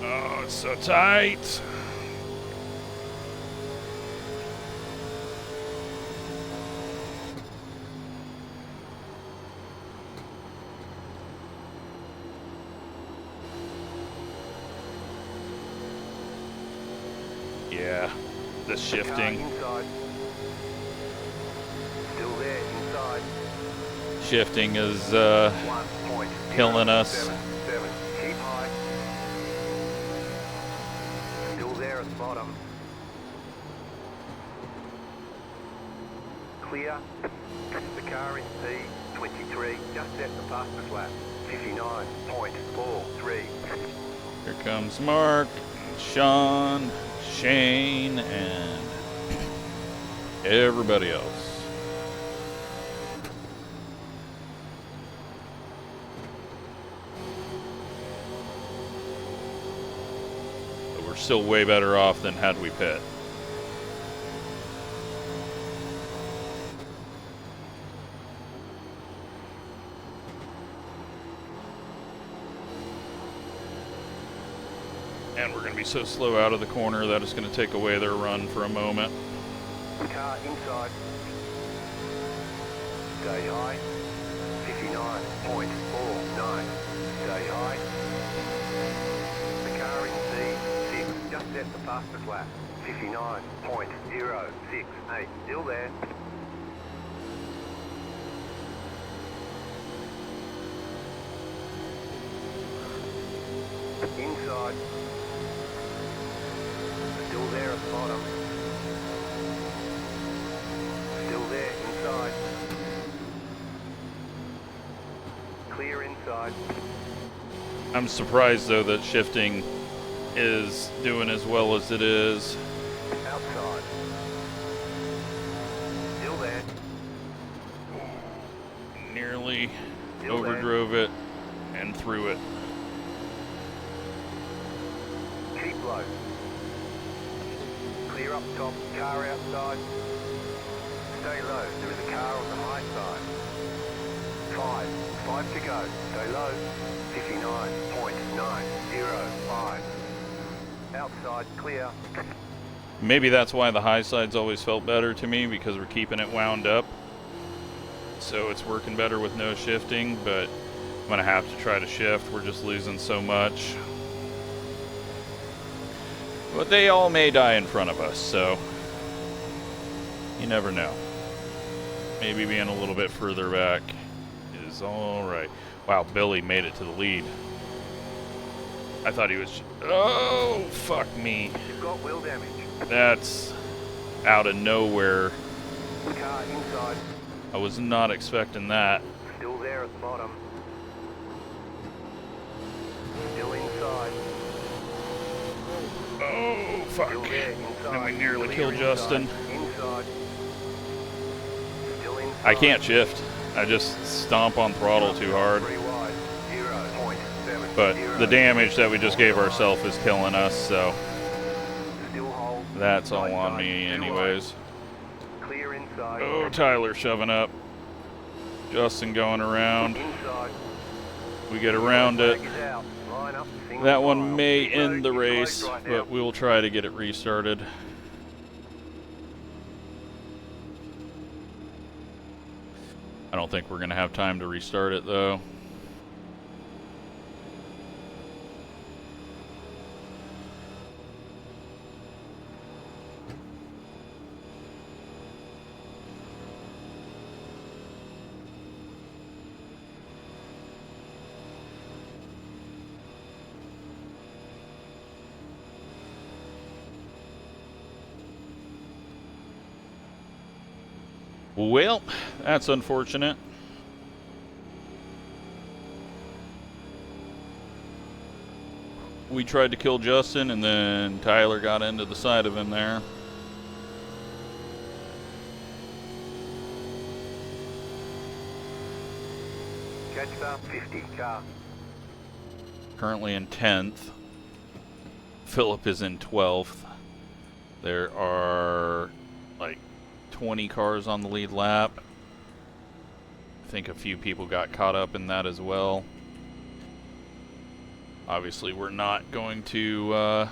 Oh, it's so tight. Yeah, the shifting.
Inside. Still there, inside.
Shifting is
1.077.
killing us.
Keep high. Still there at the bottom. Clear. The car in P23 just set the fastest lap. 59.43.
Here comes Mark, Sean, Shane, and everybody else. But we're still way better off than had we pit. And we're going to be so slow out of the corner that it's going to take away their run for a moment.
Car inside. Stay high. 59.49. Stay high. The car in C6 just set the fastest lap. 59.068. Still there. Inside. Still there at the bottom. Still there, inside. Clear inside.
I'm surprised though that shifting is doing as well as it is.
Outside. Still there.
Nearly
Still
overdrove it and through it.
Keep low. Clear up top, car outside. Stay low, there is a car on the high side. 5 to go, stay low. 59.905. Outside, clear.
Maybe that's why the high side's always felt better to me, because we're keeping it wound up. So it's working better with no shifting, but I'm going to have to try to shift. We're just losing so much. But they all may die in front of us, so you never know. Maybe being a little bit further back is all right. Wow, Billy made it to the lead. I thought he was... Oh, fuck me.
You've got wheel damage.
That's out of nowhere.
Car inside.
I was not expecting that.
Still there at the bottom. Still inside.
Oh, fuck.
Still there inside.
And we nearly
Clear
killed Justin.
Inside. Still inside.
I can't shift. I just stomp on throttle too hard.
3 wide. 0.7.
But the damage that we just gave ourselves is killing us, so
Still hold.
that's all
Right
on
side,
me
2
anyways.
wide. Clear inside.
Oh, Tyler shoving up. Justin going around.
Inside.
we get around it.
Flag is out. Line up, single
That one
file.
may
Pit road
end the
is
race,
closed right now.
but we will try to get it restarted. I don't think we're going to have time to restart it, though. Well, that's unfortunate. We tried to kill Justin, and then Tyler got into the side of him there.
Catch up 50 car.
Currently in 10th. Philip is in 12th. There are like 20 cars on the lead lap. I think a few people got caught up in that as well. Obviously, we're not going to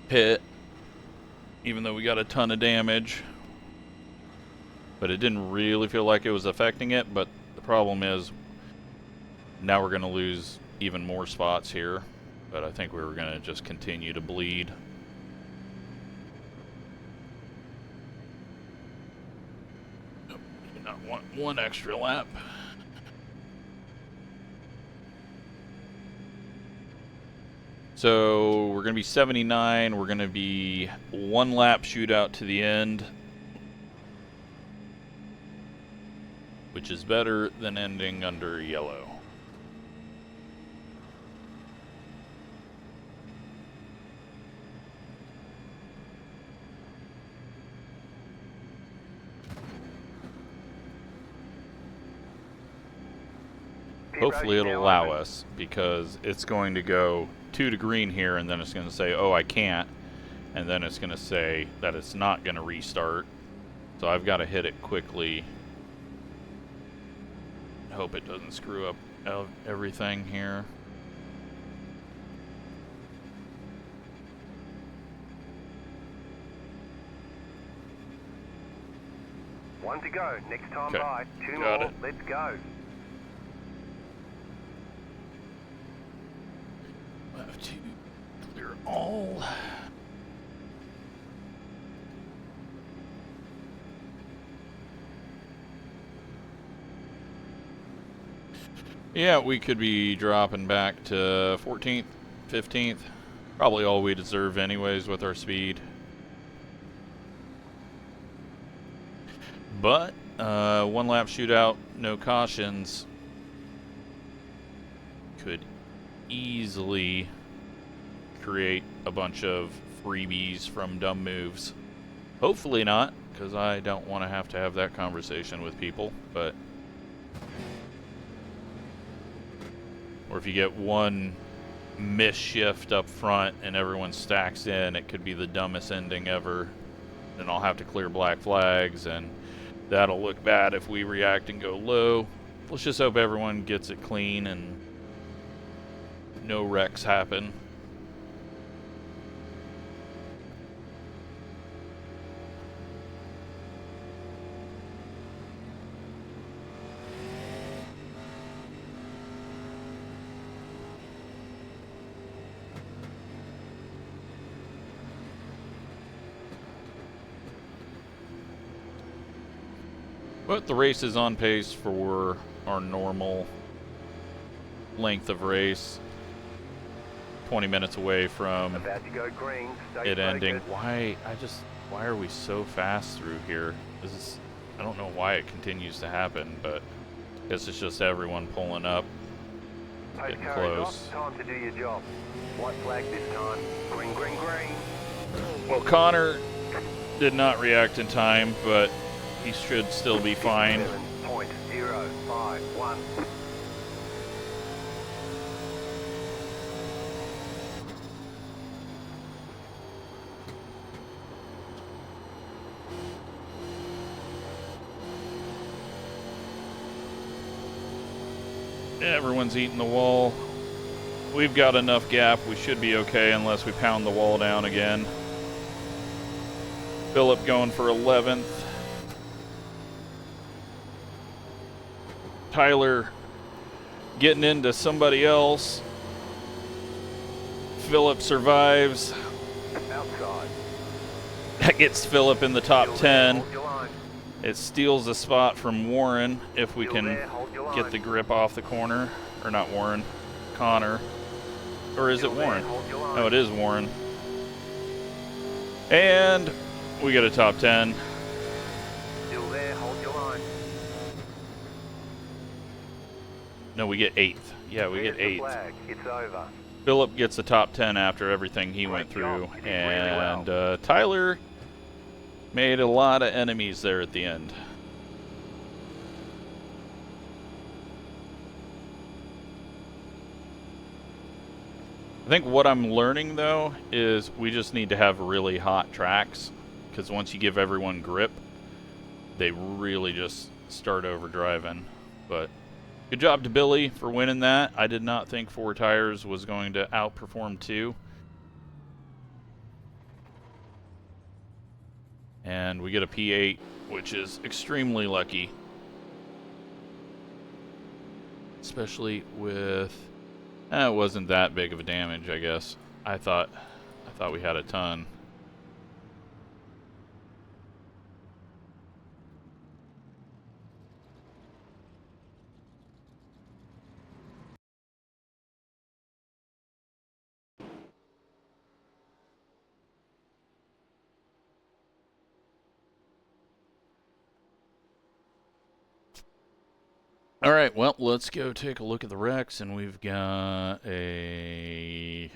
pit, even though we got a ton of damage. But it didn't really feel like it was affecting it, but the problem is now we're going to lose even more spots here. But I think we were going to just continue to bleed. Nope, do not want one extra lap. So we're going to be 79. We're going to be one lap shootout to the end, which is better than ending under yellow. Hopefully it'll allow us, because it's going to go 2 to green here, and then it's going to say, oh, I can't, and then it's going to say that it's not going to restart. So I've got to hit it quickly. Hope it doesn't screw up everything here.
One to go. Next time
Okay.
by. 2
Got
more.
it.
Let's go.
Have to clear all. Yeah, we could be dropping back to 14th, 15th. Probably all we deserve anyways with our speed. But, one lap shootout, no cautions, could easily create a bunch of freebies from dumb moves. Hopefully not, because I don't want to have that conversation with people, but... Or if you get one misshift up front and everyone stacks in, it could be the dumbest ending ever. Then I'll have to clear black flags, and that'll look bad if we react and go low. Let's just hope everyone gets it clean and no wrecks happen. But the race is on pace for our normal length of race. 20 minutes away from
About to go green. Stay
it ending.
focused.
Why are we so fast through here? I don't know why it continues to happen, but I guess it's just everyone pulling up,
Post
getting
car is
close.
off. Time to do your job. White flag this time. Green, green, green.
Well, Connor did not react in time, but he should still be fine.
7.051.
Everyone's eating the wall. We've got enough gap. We should be okay unless we pound the wall down again. Philip going for 11th. Tyler getting into somebody else. Philip survives.
Outside.
That gets Philip in the top 10. It steals a spot from Warren if we can get the grip off the corner. Or not Warren, Connor. Or is it Warren? No, it is Warren. And we get a top 10.
Still there, hold your line.
No, we get 8th. Yeah, we get 8th.
It's over.
Philip gets the top 10 after everything he went through. And Tyler made a lot of enemies there at the end. I think what I'm learning, though, is we just need to have really hot tracks, because once you give everyone grip, they really just start overdriving. But good job to Billy for winning that. I did not think 4 tires was going to outperform 2. And we get a P8, which is extremely lucky. Especially with... it wasn't that big of a damage, I guess. I thought we had a ton. All right, well, let's go take a look at the wrecks, and we've got a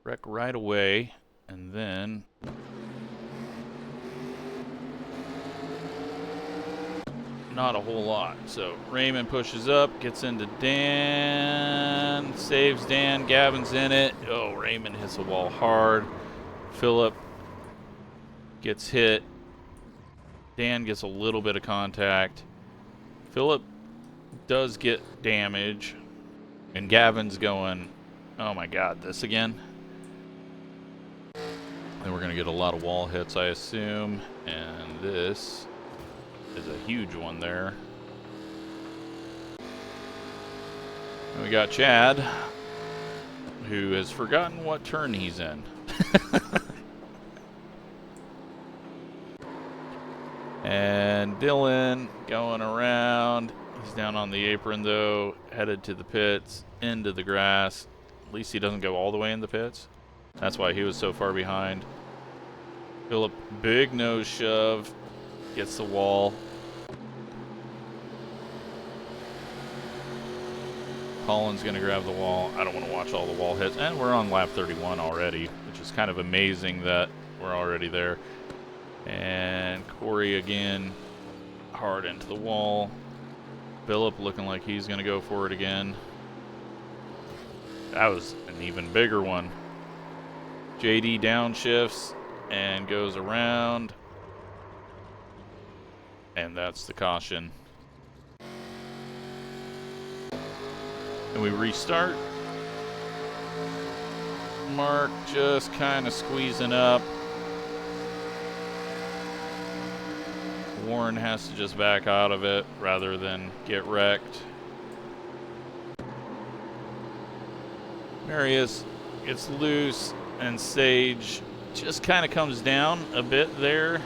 wreck right away, and then not a whole lot. So Raymond pushes up, gets into Dan, saves Dan, Gavin's in it. Oh, Raymond hits the wall hard. Philip gets hit. Dan gets a little bit of contact. Philip does get damage, and Gavin's going, oh my god, this again? And we're going to get a lot of wall hits, I assume, and this is a huge one there. And we got Chad, who has forgotten what turn he's in. And Dylan going around. He's down on the apron, though, headed to the pits, into the grass. At least he doesn't go all the way in the pits. That's why he was so far behind. Philip, big nose shove, gets the wall. Colin's going to grab the wall. I don't want to watch all the wall hits. And we're on lap 31 already, which is kind of amazing that we're already there. And Corey again, hard into the wall. Philip looking like he's going to go for it again. That was an even bigger one. JD downshifts and goes around. And that's the caution. And we restart. Mark just kind of squeezing up. Warren has to just back out of it rather than get wrecked. Marius gets loose, and Sage just kind of comes down a bit there.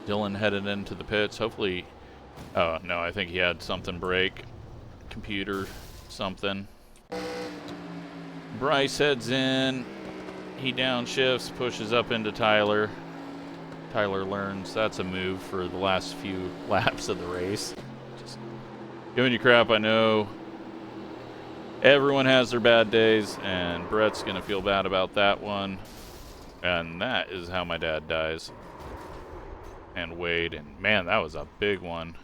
Dylan headed into the pits. Hopefully, oh no, I think he had something break. Computer, something. Bryce heads in. He downshifts, pushes up into Tyler. Tyler learns that's a move for the last few laps of the race. Just giving you crap, I know. Everyone has their bad days, and Brett's going to feel bad about that one. And that is how my dad dies. And Wade, and man, that was a big one.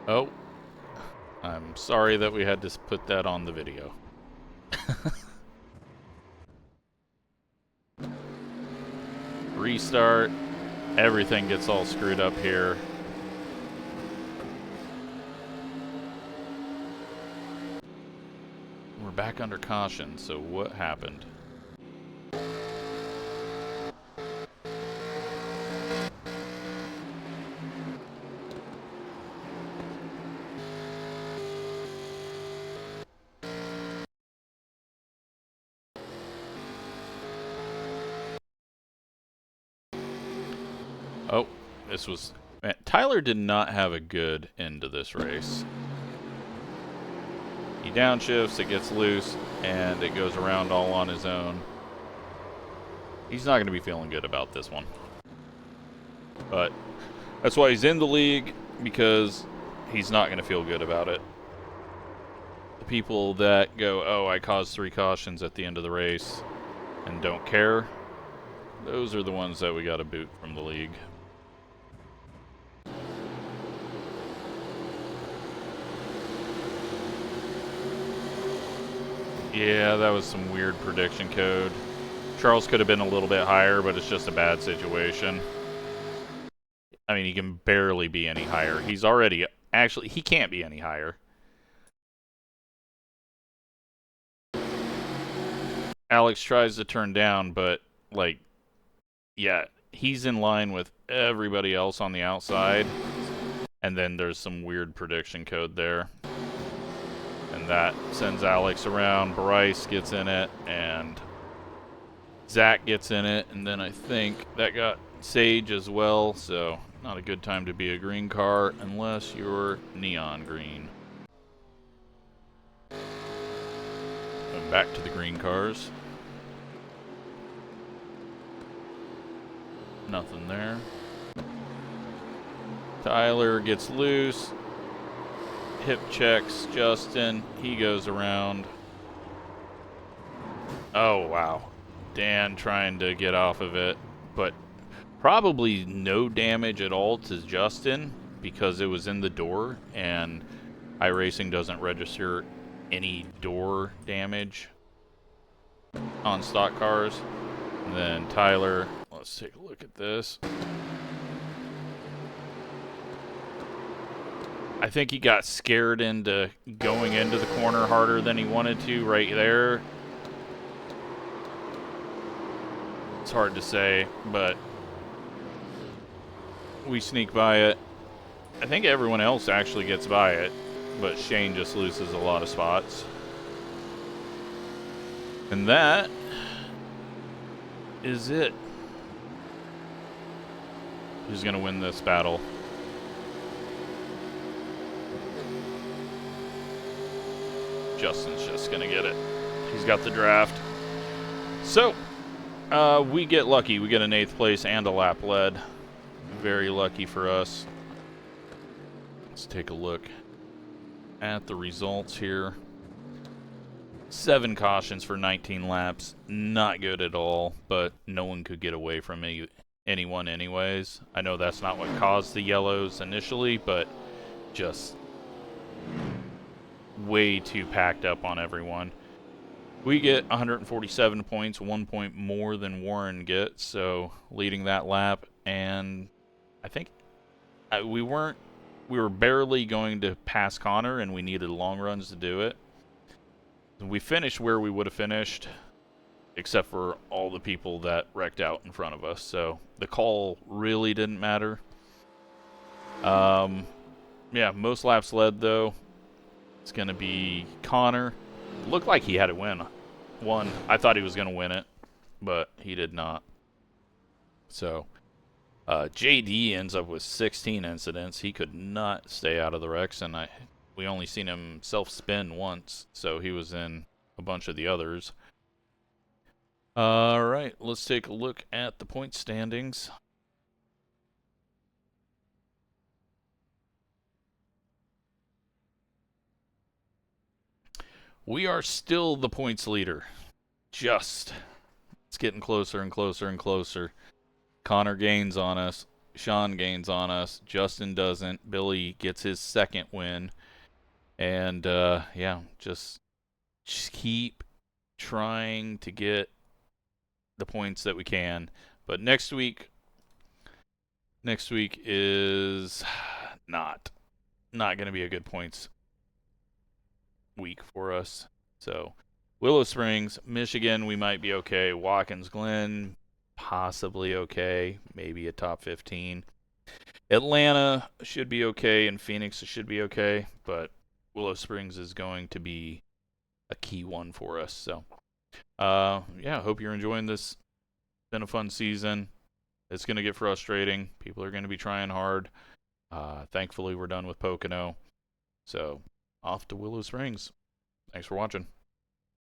Oh. I'm sorry that we had to put that on the video. restart. Everything gets all screwed up here. We're back under caution, so what happened? Oh, this was... Man, Tyler did not have a good end to this race. He downshifts, it gets loose, and it goes around all on his own. He's not going to be feeling good about this one. But that's why he's in the league, because he's not going to feel good about it. The people that go, oh, I caused 3 cautions at the end of the race, and don't care, those are the ones that we got to boot from the league. Yeah, that was some weird prediction code. Charles could have been a little bit higher, but it's just a bad situation. I mean, he can barely be any higher. He's already... Actually, he can't be any higher. Alex tries to turn down, but, like... Yeah, he's in line with everybody else on the outside. And then there's some weird prediction code there. And that sends Alex around. Bryce gets in it, and Zach gets in it, and then I think that got Sage as well, so not a good time to be a green car unless you're neon green. And back to the green cars. Nothing there. Tyler gets loose. Hip checks Justin. He goes around. Oh, wow. Dan trying to get off of it. But probably no damage at all to Justin because it was in the door. And iRacing doesn't register any door damage on stock cars. And then Tyler, let's take a look at this. I think he got scared into going into the corner harder than he wanted to right there. It's hard to say, but we sneak by it. I think everyone else actually gets by it, but Shane just loses a lot of spots. And that is it. Who's going to win this battle? Justin's just going to get it. He's got the draft. So, we get lucky. We get an 8th place and a lap lead. Very lucky for us. Let's take a look at the results here. 7 cautions for 19 laps. Not good at all, but no one could get away from anyone anyways. I know that's not what caused the yellows initially, but just way too packed up on everyone. We get 147 points, 1 point more than Warren gets, so leading that lap. And I think we were barely going to pass Connor, and we needed long runs to do it. We finished where we would have finished, except for all the people that wrecked out in front of us. So the call really didn't matter. Yeah, most laps led though. It's going to be Connor. Looked like he had it won. I thought he was going to win it, but he did not. So, JD ends up with 16 incidents. He could not stay out of the wrecks, and we only seen him self-spin once, so he was in a bunch of the others. All right, let's take a look at the point standings. We are still the points leader. It's getting closer and closer and closer. Connor gains on us. Sean gains on us. Justin doesn't. Billy gets his 2nd win. And, yeah, just keep trying to get the points that we can. But next week is not going to be a good points week for us. So Willow Springs, Michigan, we might be okay. Watkins Glen, possibly okay. Maybe a top 15. Atlanta should be okay, and Phoenix should be okay. But Willow Springs is going to be a key one for us. So, yeah, hope you're enjoying this. It's been a fun season. It's going to get frustrating. People are going to be trying hard. Thankfully, we're done with Pocono. So, off to Willow Springs. Thanks for watching.